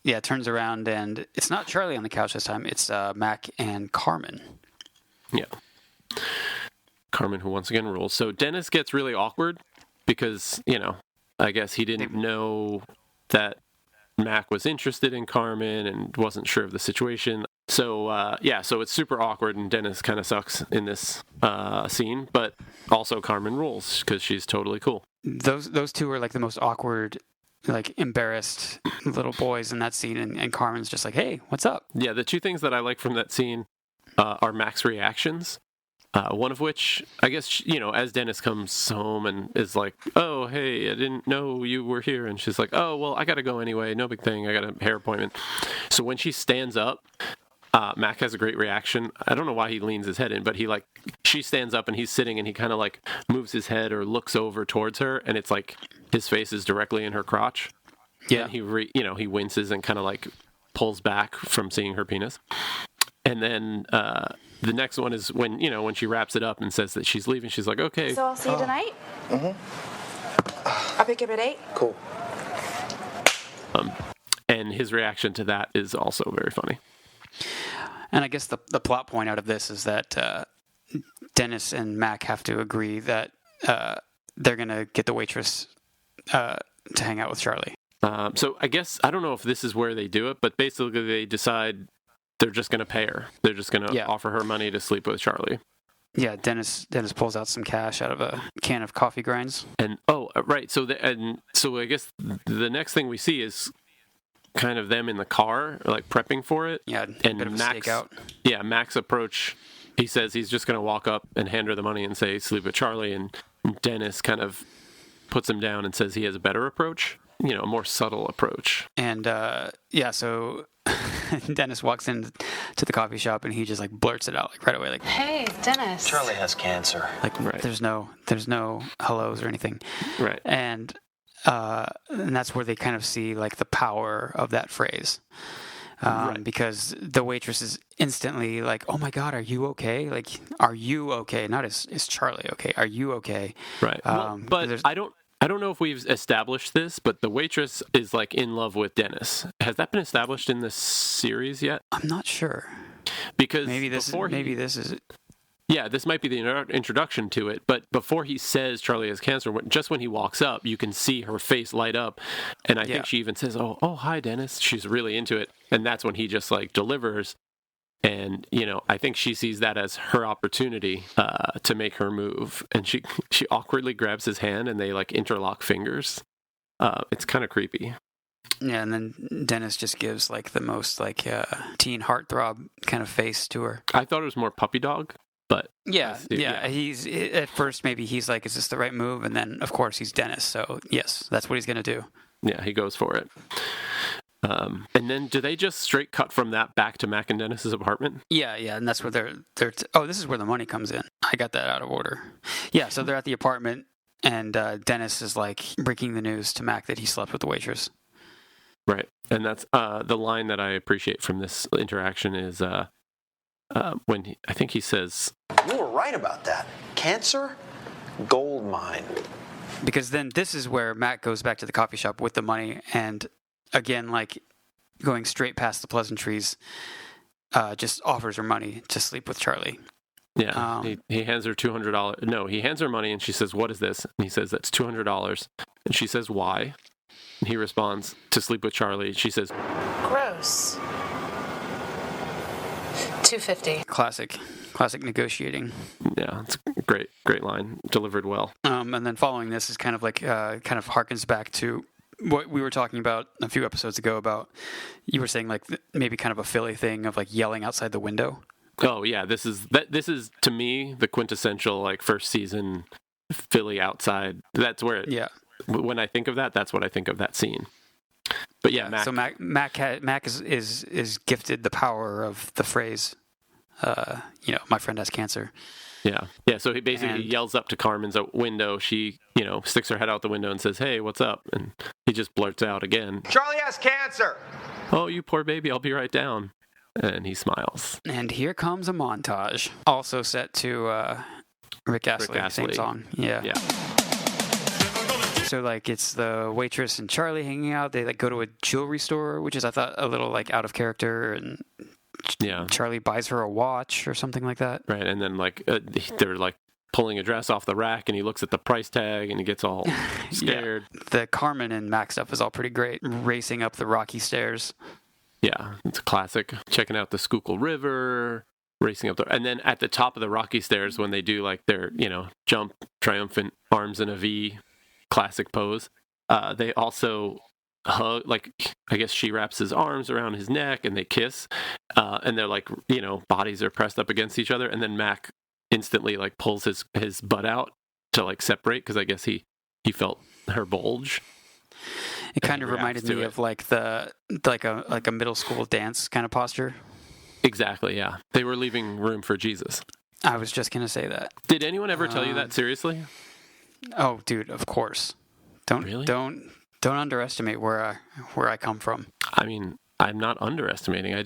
it turns around, and it's not Charlie on the couch this time. It's Mac and Carmen. Yeah. Carmen, who once again rules. So Dennis gets really awkward because, I guess he didn't know that Mac was interested in Carmen and wasn't sure of the situation. So it's super awkward, and Dennis kind of sucks in this scene, but also Carmen rules because she's totally cool. Those two are like the most awkward, like embarrassed little boys in that scene, and Carmen's just like, hey, what's up? Yeah, the two things that I like from that scene are Mac's reactions. One of which, I guess, as Dennis comes home and is like, oh, hey, I didn't know you were here. And she's like, oh, well, I got to go anyway. No big thing. I got a hair appointment. So when she stands up, Mac has a great reaction. I don't know why he leans his head in, but she stands up and he's sitting and he kind of like moves his head or looks over towards her. And it's like his face is directly in her crotch. Yeah. And he winces and kind of like pulls back from seeing her penis. And then the next one is when she wraps it up and says that she's leaving. She's like, okay. So I'll see you tonight? Mm-hmm. I'll pick you up at 8. Cool. And his reaction to that is also very funny. And I guess the plot point out of this is that Dennis and Mac have to agree that they're going to get the waitress to hang out with Charlie. So I guess, I don't know if this is where they do it, but basically they decide they're just going to pay her. They're just going to offer her money to sleep with Charlie. Yeah, Dennis pulls out some cash out of a can of coffee grinds. And right. So I guess the next thing we see is kind of them in the car, like prepping for it. Yeah, and bit of a Max, stakeout. Yeah, Max approach. He says he's just going to walk up and hand her the money and say sleep with Charlie. And Dennis kind of puts him down and says he has a better approach, a more subtle approach. And so Dennis walks in to the coffee shop and he just like blurts it out like right away, like, Hey, Dennis. Charlie has cancer. Like right. there's no hellos or anything. Right. And that's where they kind of see like the power of that phrase. Right. Because the waitress is instantly like, oh my God, are you okay? Like, are you okay? Not is Charlie okay? Are you okay? Right. But I don't know if we've established this, but the waitress is like in love with Dennis. Has that been established in this series yet? I'm not sure. Because this is Yeah, this might be the introduction to it, but before he says Charlie has cancer, just when he walks up, you can see her face light up, and I think she even says, oh, hi, Dennis. She's really into it, and that's when he just, like, delivers, and, I think she sees that as her opportunity to make her move, and she awkwardly grabs his hand, and they, like, interlock fingers. It's kind of creepy. Yeah, and then Dennis just gives, like, the most, like, teen heartthrob kind of face to her. I thought it was more puppy dog. But yeah. He's at first maybe he's like, is this the right move? And then of course he's Dennis, so yes, that's what he's gonna do. Yeah, he goes for it. And then do they just straight cut from that back to Mac and Dennis's apartment? Yeah, and that's where they're. This is where the money comes in. I got that out of order. Yeah, so they're at the apartment, and Dennis is like breaking the news to Mac that he slept with the waitress. Right, and that's the line that I appreciate from this interaction is. When I think he says, You were right about that. Cancer? Gold mine. Because then this is where Matt goes back to the coffee shop with the money, and again, like going straight past the pleasantries, just offers her money to sleep with Charlie. Yeah, he hands her $200. No, he hands her money, and she says, "What is this?" And he says, "That's $200." And she says, "Why?" And he responds, "To sleep with Charlie." She says, Gross. $250. Classic negotiating. Yeah, it's a great line, delivered well. And then following this is kind of like kind of harkens back to what we were talking about a few episodes ago about, you were saying like maybe kind of a Philly thing of like yelling outside the window. Oh yeah, this is to me the quintessential like first season Philly outside. That's where when I think of that, that's what I think of that scene. But yeah, Mac. So Mac is gifted the power of the phrase, my friend has cancer. Yeah. So he basically yells up to Carmen's window. She, sticks her head out the window and says, "Hey, what's up?" And he just blurts out again, Charlie has cancer. "Oh, you poor baby, I'll be right down." And he smiles. And here comes a montage, also set to Rick Astley, same song. Yeah. So like it's the waitress and Charlie hanging out. They like go to a jewelry store, which is I thought a little like out of character, and Charlie buys her a watch or something like that. Right, and then like they're like pulling a dress off the rack, and he looks at the price tag, and he gets all scared. The Carmen and Mac stuff is all pretty great, racing up the rocky stairs. Yeah, it's a classic. Checking out the Schuylkill River, racing up there. And then at the top of the Rocky Stairs, when they do like their, jump, triumphant arms in a V, classic pose, they also hug, like, I guess she wraps his arms around his neck and they kiss. And they're like, bodies are pressed up against each other. And then Mac instantly like pulls his butt out to like separate, because I guess he felt her bulge. It kind of reminded me of like a middle school dance kind of posture. Exactly, yeah. They were leaving room for Jesus. I was just gonna say that. Did anyone ever tell you that seriously? Oh, dude, of course. Don't underestimate where I come from. I mean, I'm not underestimating. I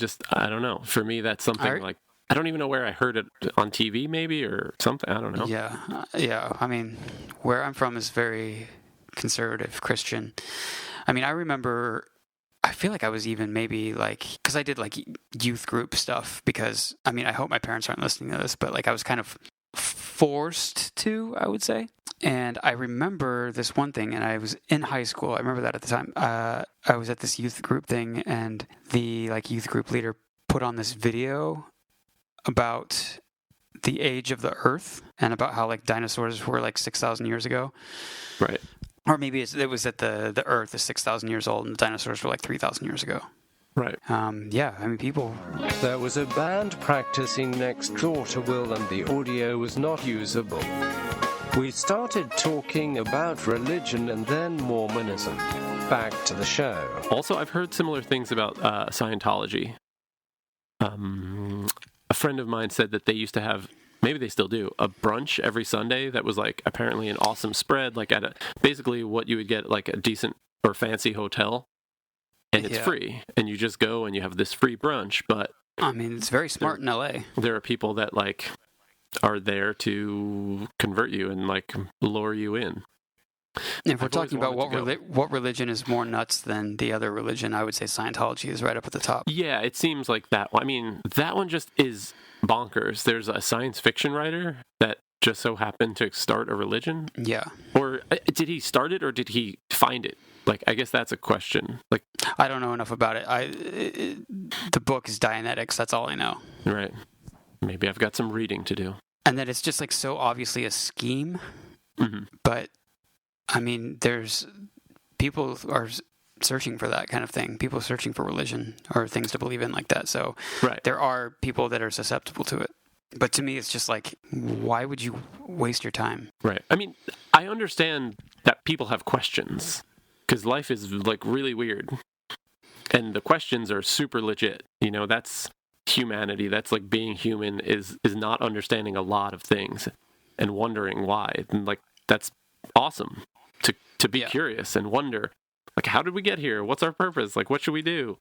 don't know. For me, that's something like, I don't even know where I heard it, on TV maybe or something. I don't know. Yeah. I mean, where I'm from is very conservative Christian. I mean, I remember, I feel like I was even maybe like, because I did like youth group stuff, because, I mean, I hope my parents aren't listening to this, but like I was kind of forced to, I would say. And I remember this one thing, and I was in high school. I remember that at the time. I was at this youth group thing, and the like youth group leader put on this video about the age of the Earth and about how like dinosaurs were like 6,000 years ago. Right. Or maybe it was that the Earth is 6,000 years old and the dinosaurs were like 3,000 years ago. Right. Yeah, I mean, people... There was a band practicing next door to Will and the audio was not usable. We started talking about religion and then Mormonism. Back to the show. Also, I've heard similar things about Scientology. A friend of mine said that they used to have, maybe they still do, a brunch every Sunday that was like apparently an awesome spread, like at basically what you would get at like a decent or fancy hotel, and it's free, and you just go and you have this free brunch. But I mean, it's very smart in LA. There are people that like are there to convert you and like lure you in. If we're talking about what religion is more nuts than the other religion, I would say Scientology is right up at the top. Yeah, it seems like that. I mean, that one just is bonkers. There's a science fiction writer that just so happened to start a religion. Yeah. Or did he start it or did he find it? Like, I guess that's a question. Like, I don't know enough about it. The book is Dianetics. That's all I know. Right. Maybe I've got some reading to do. And then it's just like so obviously a scheme. Mm-hmm. But I mean, there's people are searching for that kind of thing. People searching for religion or things to believe in like that. So there are people that are susceptible to it. But to me, it's just like, why would you waste your time? Right. I mean, I understand that people have questions because life is like really weird. And the questions are super legit. That's humanity. That's like being human is not understanding a lot of things and wondering why. And like, that's awesome to be curious and wonder, like, how did we get here? What's our purpose? Like, what should we do?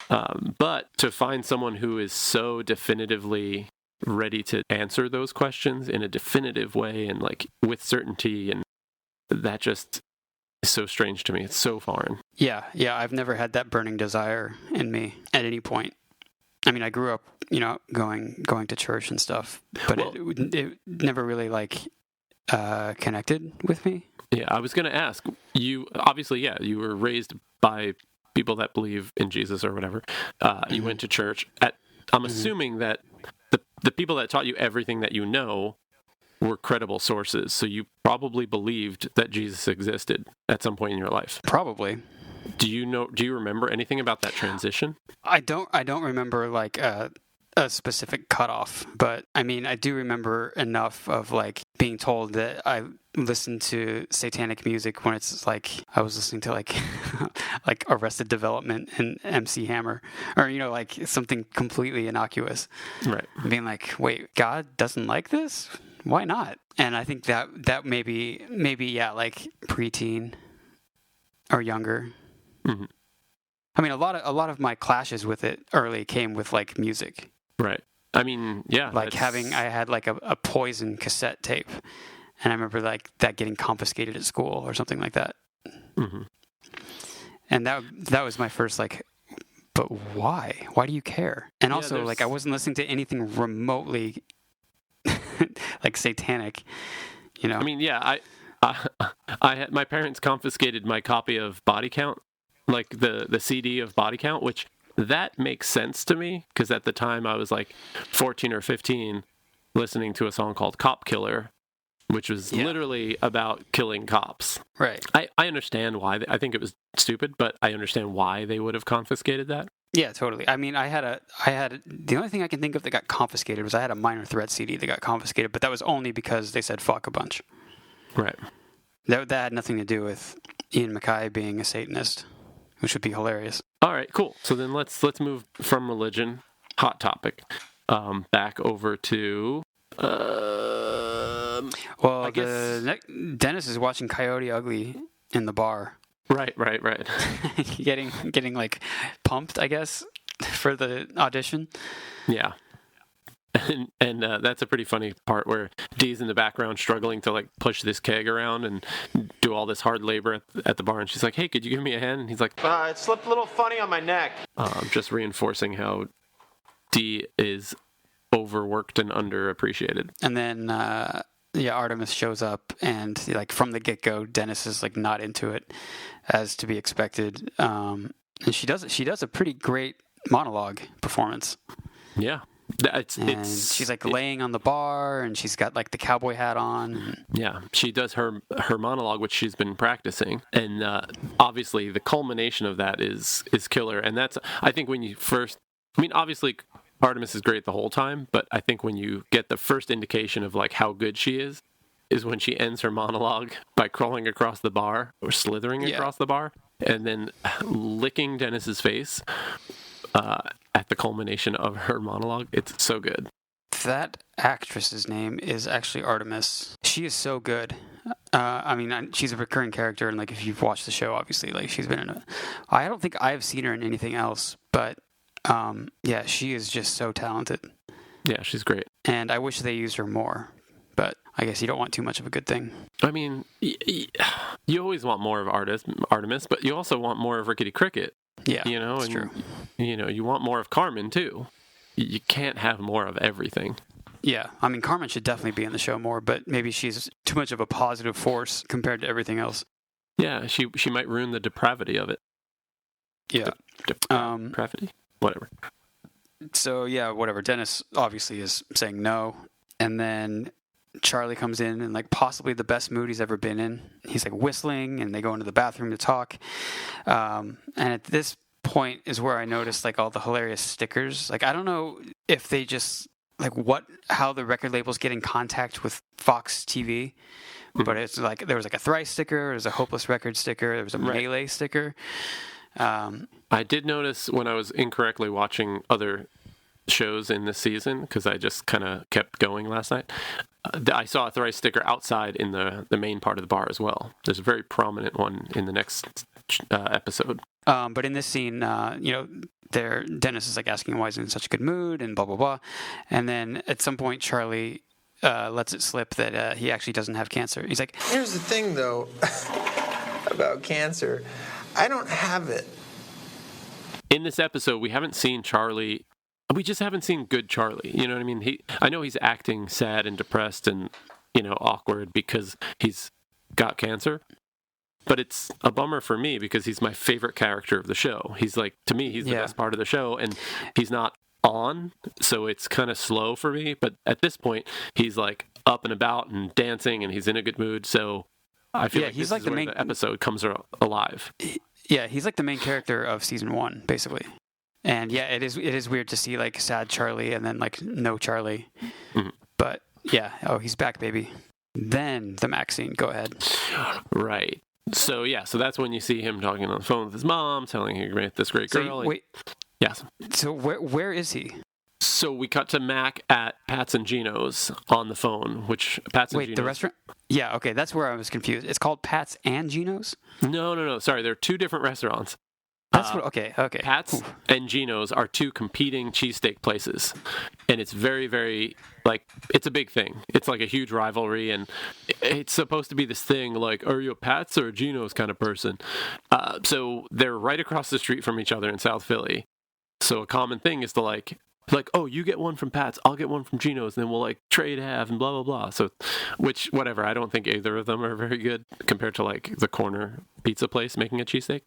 But to find someone who is so definitively ready to answer those questions in a definitive way and like with certainty, and that just is so strange to me. It's so foreign. Yeah. I've never had that burning desire in me at any point. I mean, I grew up, going to church and stuff, but it never really like connected with me. Yeah, I was going to ask you. Obviously, you were raised by people that believe in Jesus or whatever. You went to church. I'm assuming that the people that taught you everything that you know were credible sources. So you probably believed that Jesus existed at some point in your life. Probably. Do you remember anything about that transition? I don't remember like a specific cutoff, but I mean, I do remember enough of like being told that I listened to satanic music when it's like I was listening to like like Arrested Development and MC Hammer, or like something completely innocuous. Right. Being like, wait, God doesn't like this? Why not? And I think that maybe like preteen or younger. Mm-hmm. I mean, a lot of my clashes with it early came with like music. Right. I mean, yeah. Like I had like a Poison cassette tape, and I remember like that getting confiscated at school or something like that. Mm-hmm. And that was my first like, but why? Why do you care? And also like I wasn't listening to anything remotely like satanic, I mean, yeah, I had my parents confiscated my copy of Body Count, like the CD of Body Count, which that makes sense to me, because at the time I was like 14 or 15 listening to a song called Cop Killer, which was literally about killing cops. Right. I understand why. I think it was stupid, but I understand why they would have confiscated that. Yeah, totally. I mean, the only thing I can think of that got confiscated was I had a Minor Threat CD that got confiscated, but that was only because they said fuck a bunch. Right. That had nothing to do with Ian MacKaye being a Satanist, which would be hilarious. All right, cool. So then let's move from religion, hot topic, back over to. Well, I guess Dennis is watching Coyote Ugly in the bar. Right. getting like pumped, I guess, for the audition. Yeah. And that's a pretty funny part where Dee's in the background struggling to like push this keg around and do all this hard labor at the bar, and she's like, "Hey, could you give me a hand?" And he's like, It slipped a little funny on my neck. Just reinforcing how Dee is overworked and underappreciated. And then Artemis shows up, and like from the get-go, Dennis is like not into it, as to be expected. And she does a pretty great monologue performance. Yeah. She's like laying on the bar, and she's got like the cowboy hat on. Yeah, she does her monologue, which she's been practicing, and obviously the culmination of that is killer. And that's, I think, when you first, I mean, obviously Artemis is great the whole time, but I think when you get the first indication of like how good she is when she ends her monologue by crawling across the bar or slithering across the bar and then licking Dennis's face. At the culmination of her monologue. It's so good. That actress's name is actually Artemis. She is so good. I mean, she's a recurring character, and like if you've watched the show, obviously, like she's been in it. I don't think I've seen her in anything else, but yeah, she is just so talented. Yeah, she's great. And I wish they used her more, but I guess you don't want too much of a good thing. I mean, you always want more of Artemis, but you also want more of Rickety Cricket. Yeah, that's true. You want more of Carmen too. You can't have more of everything. Yeah, I mean, Carmen should definitely be in the show more, but maybe she's too much of a positive force compared to everything else. Yeah, she might ruin the depravity of it. Yeah. Depravity? Whatever. So, yeah, whatever. Dennis obviously is saying no, and then Charlie comes in like possibly the best mood he's ever been in. He's like whistling, and they go into the bathroom to talk. And at this point is where I noticed like all the hilarious stickers. Like, I don't know if they just like how the record labels get in contact with Fox TV, but it's like there was like a Thrice sticker, there was a Hopeless Record sticker, there was a Melee sticker. I did notice when I was incorrectly watching other shows in this season, because I just kind of kept going last night, I saw a Thrice sticker outside in the main part of the bar as well. There's a very prominent one in the next episode. But in this scene, Dennis is like asking why he's in such a good mood and blah, blah, blah. And then at some point, Charlie lets it slip that he actually doesn't have cancer. He's like, here's the thing, though, about cancer. I don't have it. In this episode, we haven't seen Charlie. We just haven't seen good Charlie. You know what I mean? I know he's acting sad and depressed and, awkward because he's got cancer. But it's a bummer for me because he's my favorite character of the show. He's like, to me, he's the best part of the show, and he's not on, so it's kind of slow for me. But at this point, he's like up and about and dancing, and he's in a good mood. So I feel like he's like the episode comes alive. Yeah, he's like the main character of season 1, basically. And yeah, it is weird to see like sad Charlie and then like no Charlie. Mm-hmm. But yeah, he's back, baby. Then the Mac scene. Go ahead. Right. So that's when you see him talking on the phone with his mom, telling her he met this great girl. Wait. Yes. So where is he? So we cut to Mac at Pat's and Gino's on the phone, which Pat's and Gino's. Wait, the restaurant? Yeah, okay, that's where I was confused. It's called Pat's and Gino's? No. Sorry, they're two different restaurants. That's okay. Pat's and Gino's are two competing cheesesteak places, and it's very, very, like, it's a big thing. It's like a huge rivalry, and it's supposed to be this thing like, are you a Pat's or a Gino's kind of person? So they're right across the street from each other in South Philly. So a common thing is to like, oh, you get one from Pat's, I'll get one from Gino's, and then we'll like trade half and blah, blah, blah. So, whatever, I don't think either of them are very good compared to like the corner pizza place making a cheesesteak.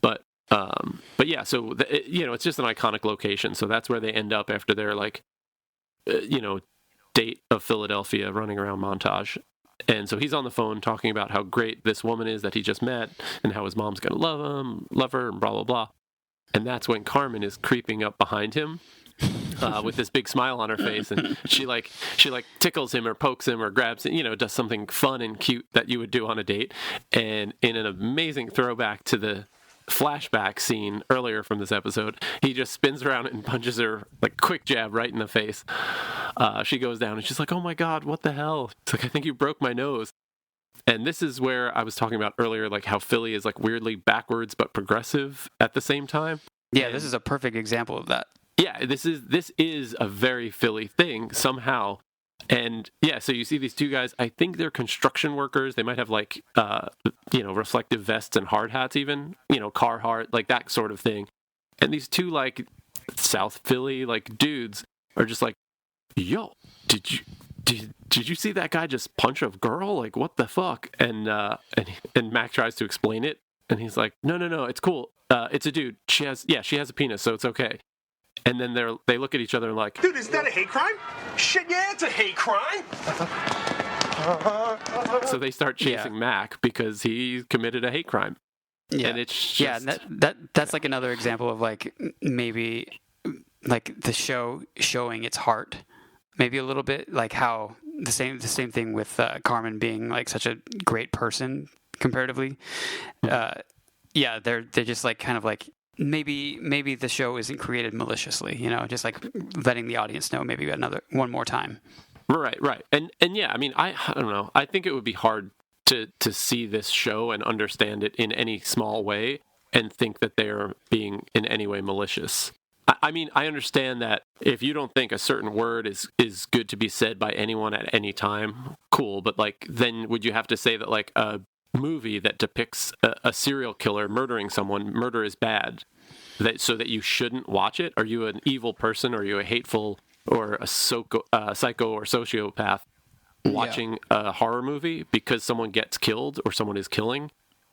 But But yeah, so it's just an iconic location. So that's where they end up after their like, date of Philadelphia running around montage. And so he's on the phone talking about how great this woman is that he just met and how his mom's going to love her, and blah, blah, blah. And that's when Carmen is creeping up behind him with this big smile on her face. And she tickles him or pokes him or grabs him, does something fun and cute that you would do on a date. And in an amazing throwback to the flashback scene earlier from this episode, he just spins around and punches her like quick jab right in the face. She goes down and she's like, "Oh my God, what the hell?" It's like, "I think you broke my nose." And this is where I was talking about earlier, like how Philly is like weirdly backwards but progressive at the same time. Yeah, this is a perfect example of that. Yeah, this is a very Philly thing somehow. And yeah, so you see these two guys, I think they're construction workers. They might have like, reflective vests and hard hats even, Carhartt, like that sort of thing. And these two like South Philly like dudes are just like, "Yo, did you see that guy just punch a girl? Like, what the fuck?" And Mac tries to explain it. And he's like, no, it's cool. It's a dude. She has a penis, so it's okay. And then they look at each other and like, "Dude, is that a hate crime?" "Shit, yeah, it's a hate crime." So they start chasing Mac because he committed a hate crime. Yeah. And it's just... that's like another example of like maybe like the show showing its heart, maybe a little bit like how the same thing with Carmen being like such a great person comparatively. They're just like kind of like maybe the show isn't created maliciously, just like letting the audience know maybe one more time. Right. And yeah, I mean, I don't know. I think it would be hard to see this show and understand it in any small way and think that they're being in any way malicious. I mean, I understand that if you don't think a certain word is good to be said by anyone at any time, cool. But like, then would you have to say that like a movie that depicts a serial killer murdering someone, murder is bad, so that you shouldn't watch it? Are you an evil person? Are you a hateful or a psycho or sociopath watching a horror movie because someone gets killed or someone is killing?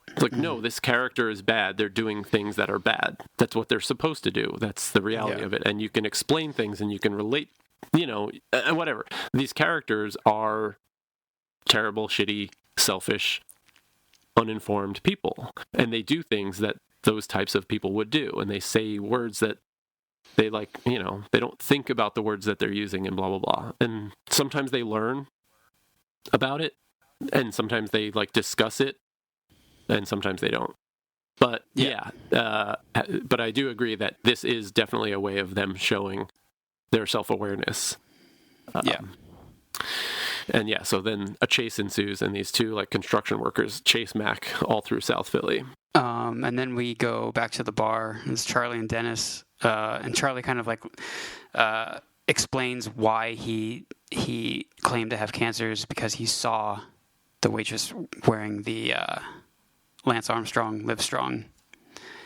It's like, no, this character is bad. They're doing things that are bad. That's what they're supposed to do. That's the reality of it. And you can explain things and you can relate, whatever. These characters are terrible, shitty, selfish, uninformed people. And they do things that those types of people would do. And they say words that they like, they don't think about the words that they're using and blah, blah, blah. And sometimes they learn about it. And sometimes they like discuss it. And sometimes they don't. But but I do agree that this is definitely a way of them showing their self-awareness. And so then a chase ensues, and these two like construction workers chase Mac all through South Philly. And then we go back to the bar. It's Charlie and Dennis, and Charlie kind of like explains why he claimed to have cancers because he saw the waitress wearing the Lance Armstrong Livestrong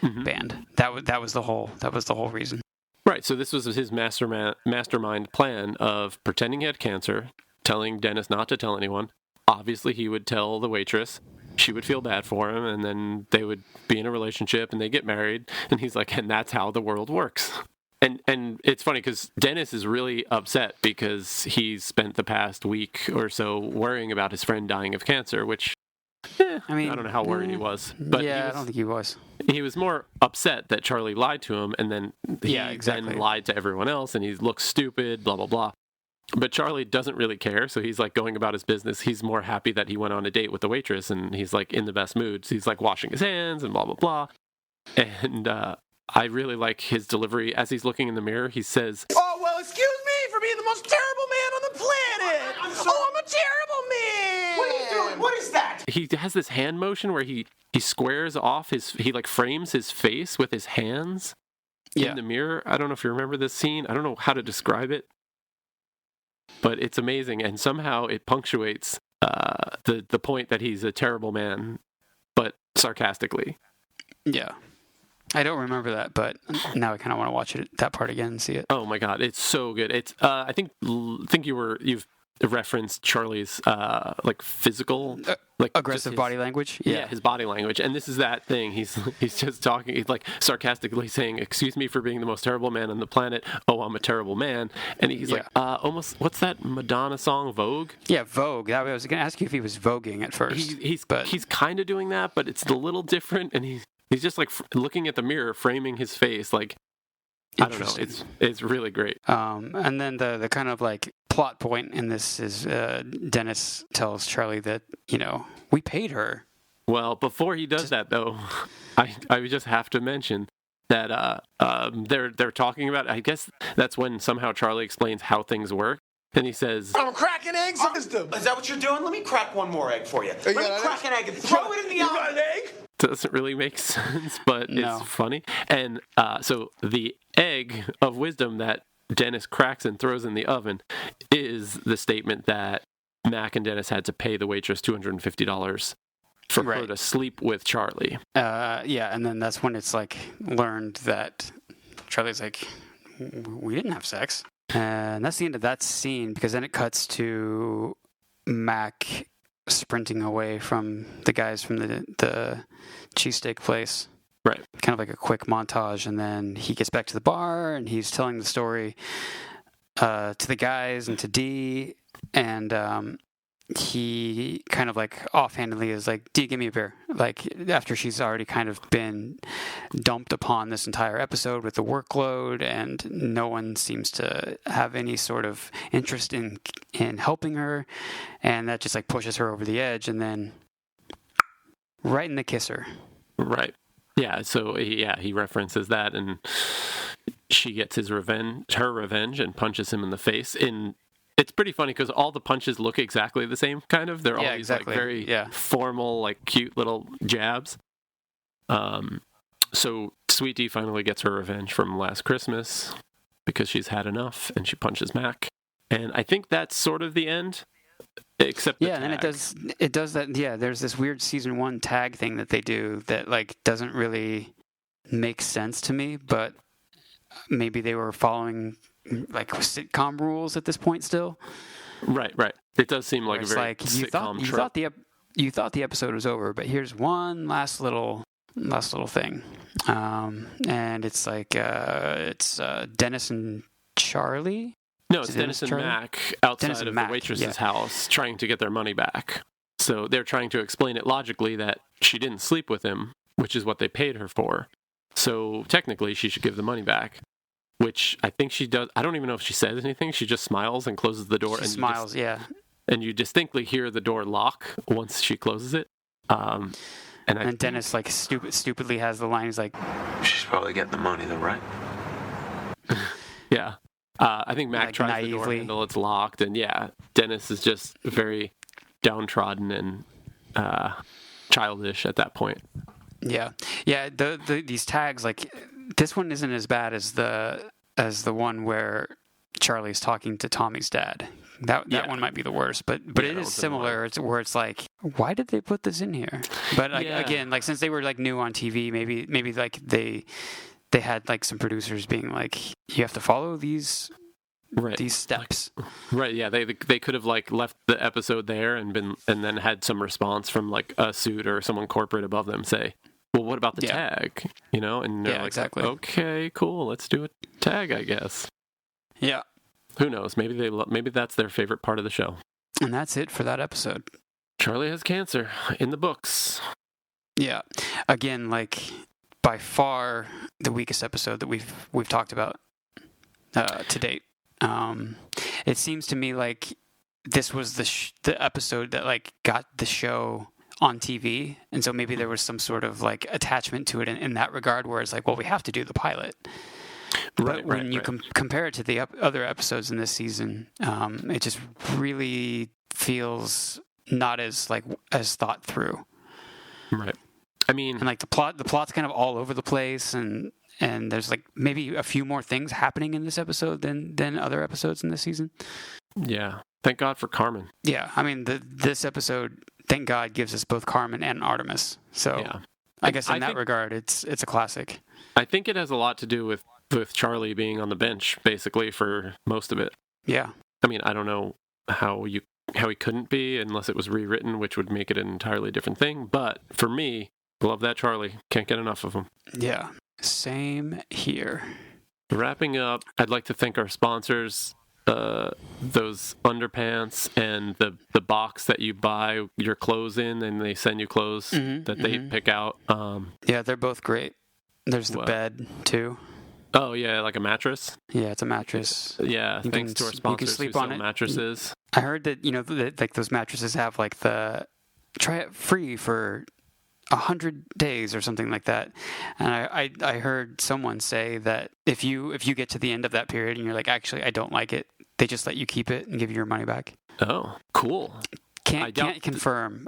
band. That was the whole reason. Right. So this was his mastermind plan of pretending he had cancer, telling Dennis not to tell anyone. Obviously, he would tell the waitress. She would feel bad for him, and then they would be in a relationship, and they get married. And he's like, and that's how the world works. And it's funny because Dennis is really upset because he's spent the past week or so worrying about his friend dying of cancer, which, I don't know how worried he was. But I don't think he was. He was more upset that Charlie lied to him, and then he then lied to everyone else, and he looks stupid, blah, blah, blah. But Charlie doesn't really care, so he's like going about his business. He's more happy that he went on a date with the waitress, and he's like in the best mood. So he's like washing his hands and blah, blah, blah. And I really like his delivery. As he's looking in the mirror, he says, "Oh, well, excuse me for being the most terrible man on the planet. I'm a terrible man. What are you doing? What is that?" He has this hand motion where he squares off he like frames his face with his hands in the mirror. I don't know if you remember this scene. I don't know how to describe it, but it's amazing. And somehow it punctuates the point that he's a terrible man, but sarcastically. Yeah. I don't remember that, but now I kind of want to watch that part again and see it. Oh my God, it's so good. It's I think you've referenced Charlie's like physical, like aggressive body language. Yeah, his body language, and this is that thing. He's just talking. He's like sarcastically saying, "Excuse me for being the most terrible man on the planet. Oh, I'm a terrible man." And he's like, almost. What's that Madonna song, Vogue? Yeah, Vogue. I was going to ask you if he was voguing at first. He's kind of doing that, but it's a little different, and he's just like looking at the mirror, framing his face, like. I don't know. It's really great. And then the kind of like plot point in this is Dennis tells Charlie that, we paid her. Well, before he does that though, I just have to mention that they're talking about. I guess that's when somehow Charlie explains how things work, and he says, I'm cracking eggs. Is that what you're doing? Let me crack one more egg for you. Let me crack an egg and throw it in the oven. You got an egg? Doesn't really make sense, but it's funny. And so the egg of wisdom that Dennis cracks and throws in the oven is the statement that Mac and Dennis had to pay the waitress $250 for her to sleep with Charlie. And then that's when it's like learned that Charlie's like, we didn't have sex. And that's the end of that scene, because then it cuts to Mac sprinting away from the guys from the cheesesteak place. Right. Kind of like a quick montage, and then he gets back to the bar and he's telling the story to the guys and to Dee, and he kind of like offhandedly is like, Dee, give me a beer. Like, after she's already kind of been dumped upon this entire episode with the workload, and no one seems to have any sort of interest in helping her, and that just like pushes her over the edge, and then right in the kisser. Right. Yeah, so he references that, and she gets her revenge, and punches him in the face. It's pretty funny because all the punches look exactly the same, kind of. They're all these like very formal, like cute little jabs. So Sweet Dee finally gets her revenge from last Christmas because she's had enough, and she punches Mac. And I think that's sort of the end. Except the tag. And it does that. Yeah, there's this weird season 1 tag thing that they do that like doesn't really make sense to me, but maybe they were following like sitcom rules at this point still. Right. It does seem like a very like sitcom you thought the episode was over, but here's one last little thing, and it's like it's Dennis and Charlie. No, it's Dennis and Mac outside of the waitress's house trying to get their money back. So they're trying to explain it logically that she didn't sleep with him, which is what they paid her for. So technically she should give the money back, which I think she does. I don't even know if she says anything. She just smiles and closes the door. And you distinctly hear the door lock once she closes it. And Dennis like stupidly has the line. He's like, she's probably getting the money though, right? Yeah. I think Mac tries naively. The door handle, it's locked, and Dennis is just very downtrodden and childish at that point. Yeah. These tags, like this one isn't as bad as the one where Charlie's talking to Tommy's dad. That one might be the worst, but it is similar. It's where it's like, why did they put this in here? But again, like since they were like new on TV, maybe like they had like some producers being like, you have to follow these steps. Right. Yeah. They could have like left the episode there and then had some response from like a suit or someone corporate above them say, well, what about the tag? And they're like, exactly. Okay, cool. Let's do a tag, I guess. Yeah. Who knows? Maybe that's their favorite part of the show. And that's it for that episode. Charlie has cancer in the books. Yeah. Again, like by far the weakest episode that we've talked about to date. It seems to me like this was the episode that like got the show on TV, and so maybe there was some sort of like attachment to it in that regard, where it's like, well, we have to do the pilot. But when you compare it to the other episodes in this season, it just really feels not as thought through. Right. I mean, and like the plot's kind of all over the place, and there's like maybe a few more things happening in this episode than other episodes in this season. Yeah. Thank God for Carmen. Yeah. I mean, this episode, thank God, gives us both Carmen and Artemis. So I guess in that regard, it's a classic. I think it has a lot to do with Charlie being on the bench, basically, for most of it. Yeah. I mean, I don't know how he couldn't be unless it was rewritten, which would make it an entirely different thing. But for me, love that Charlie. Can't get enough of him. Yeah, same here. Wrapping up, I'd like to thank our sponsors. Those underpants and the box that you buy your clothes in, and they send you clothes that they pick out. Yeah, they're both great. There's the bed too. Oh yeah, like a mattress. Yeah, it's a mattress. Yeah, thanks to our sponsors. You can sleep who on sell it. Mattresses. I heard that like those mattresses have like the try it free for 100 days or something like that. And I heard someone say that if you get to the end of that period and you're like, actually I don't like it, they just let you keep it and give you your money back. Oh, cool. Can't confirm,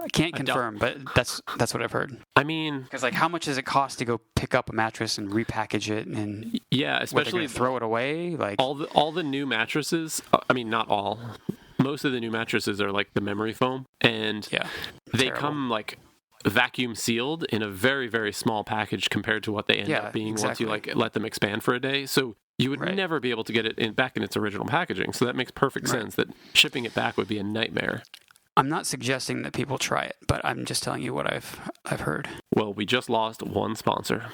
but that's what I've heard. I mean, because like, how much does it cost to go pick up a mattress and repackage it, and yeah, especially throw it away? Like all the new mattresses. I mean, not all. Most of the new mattresses are like the memory foam, and they come like vacuum sealed in a very, very small package compared to what they end up being once you like let them expand for a day. So you would never be able to get it back in its original packaging. So that makes perfect sense that shipping it back would be a nightmare. I'm not suggesting that people try it, but I'm just telling you what I've heard. Well, we just lost one sponsor.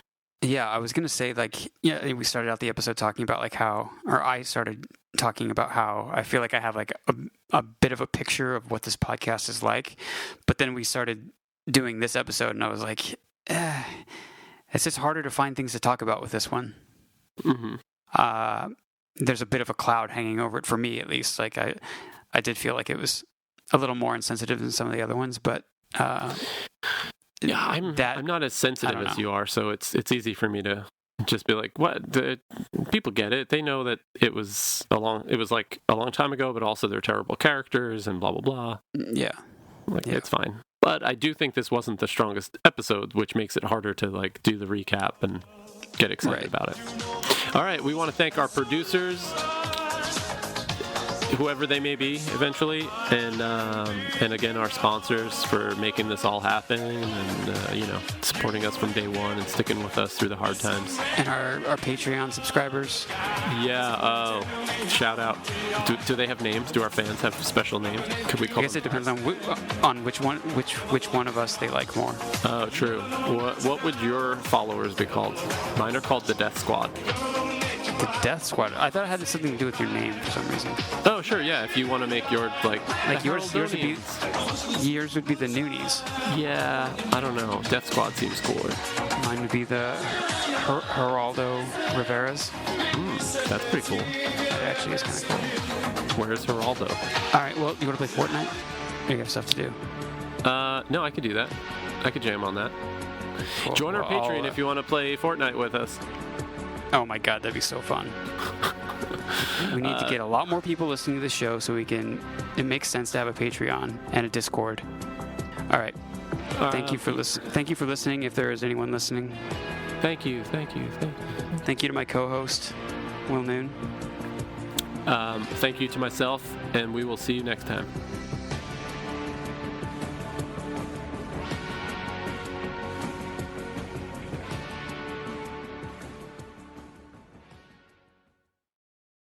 Yeah, I was going to say, like, we started out the episode talking about, like, I started talking about how I feel like I have, like, a bit of a picture of what this podcast is like. But then we started doing this episode, and I was like, it's just harder to find things to talk about with this one. Mm-hmm. There's a bit of a cloud hanging over it, for me, at least. Like, I did feel like it was a little more insensitive than some of the other ones, but I'm not as sensitive as you are, so it's easy for me to just be like, what? People get it. They know that it was like a long time ago, but also they're terrible characters and blah blah blah. Yeah, it's fine. But I do think this wasn't the strongest episode, which makes it harder to like do the recap and get excited about it. All right, we want to thank our producers, whoever they may be eventually, and again our sponsors for making this all happen, and supporting us from day one and sticking with us through the hard times. And our Patreon subscribers. Yeah. Shout out. Do they have names? Do our fans have special names? Could we call? I guess it depends on which one of us they like more. Oh, true. What would your followers be called? Mine are called the Death Squad. The Death Squad. I thought it had something to do with your name for some reason. Oh, sure, yeah. If you want to make yours like yours would be the Noonies. Yeah, I don't know. Death Squad seems cooler. Mine would be the Geraldo Rivera's. That's pretty cool. It actually is kind of cool. Where's Geraldo? All right. Well, you want to play Fortnite? Or you have stuff to do? No, I could do that. I could jam on that. Cool. Join our Patreon if you want to play Fortnite with us. Oh my god, that'd be so fun. We need to get a lot more people listening to the show so it makes sense to have a Patreon and a Discord. All right. Thank you for listening, if there is anyone listening. Thank you. Thank you to my co-host, Will Noon. Thank you to myself, and we will see you next time.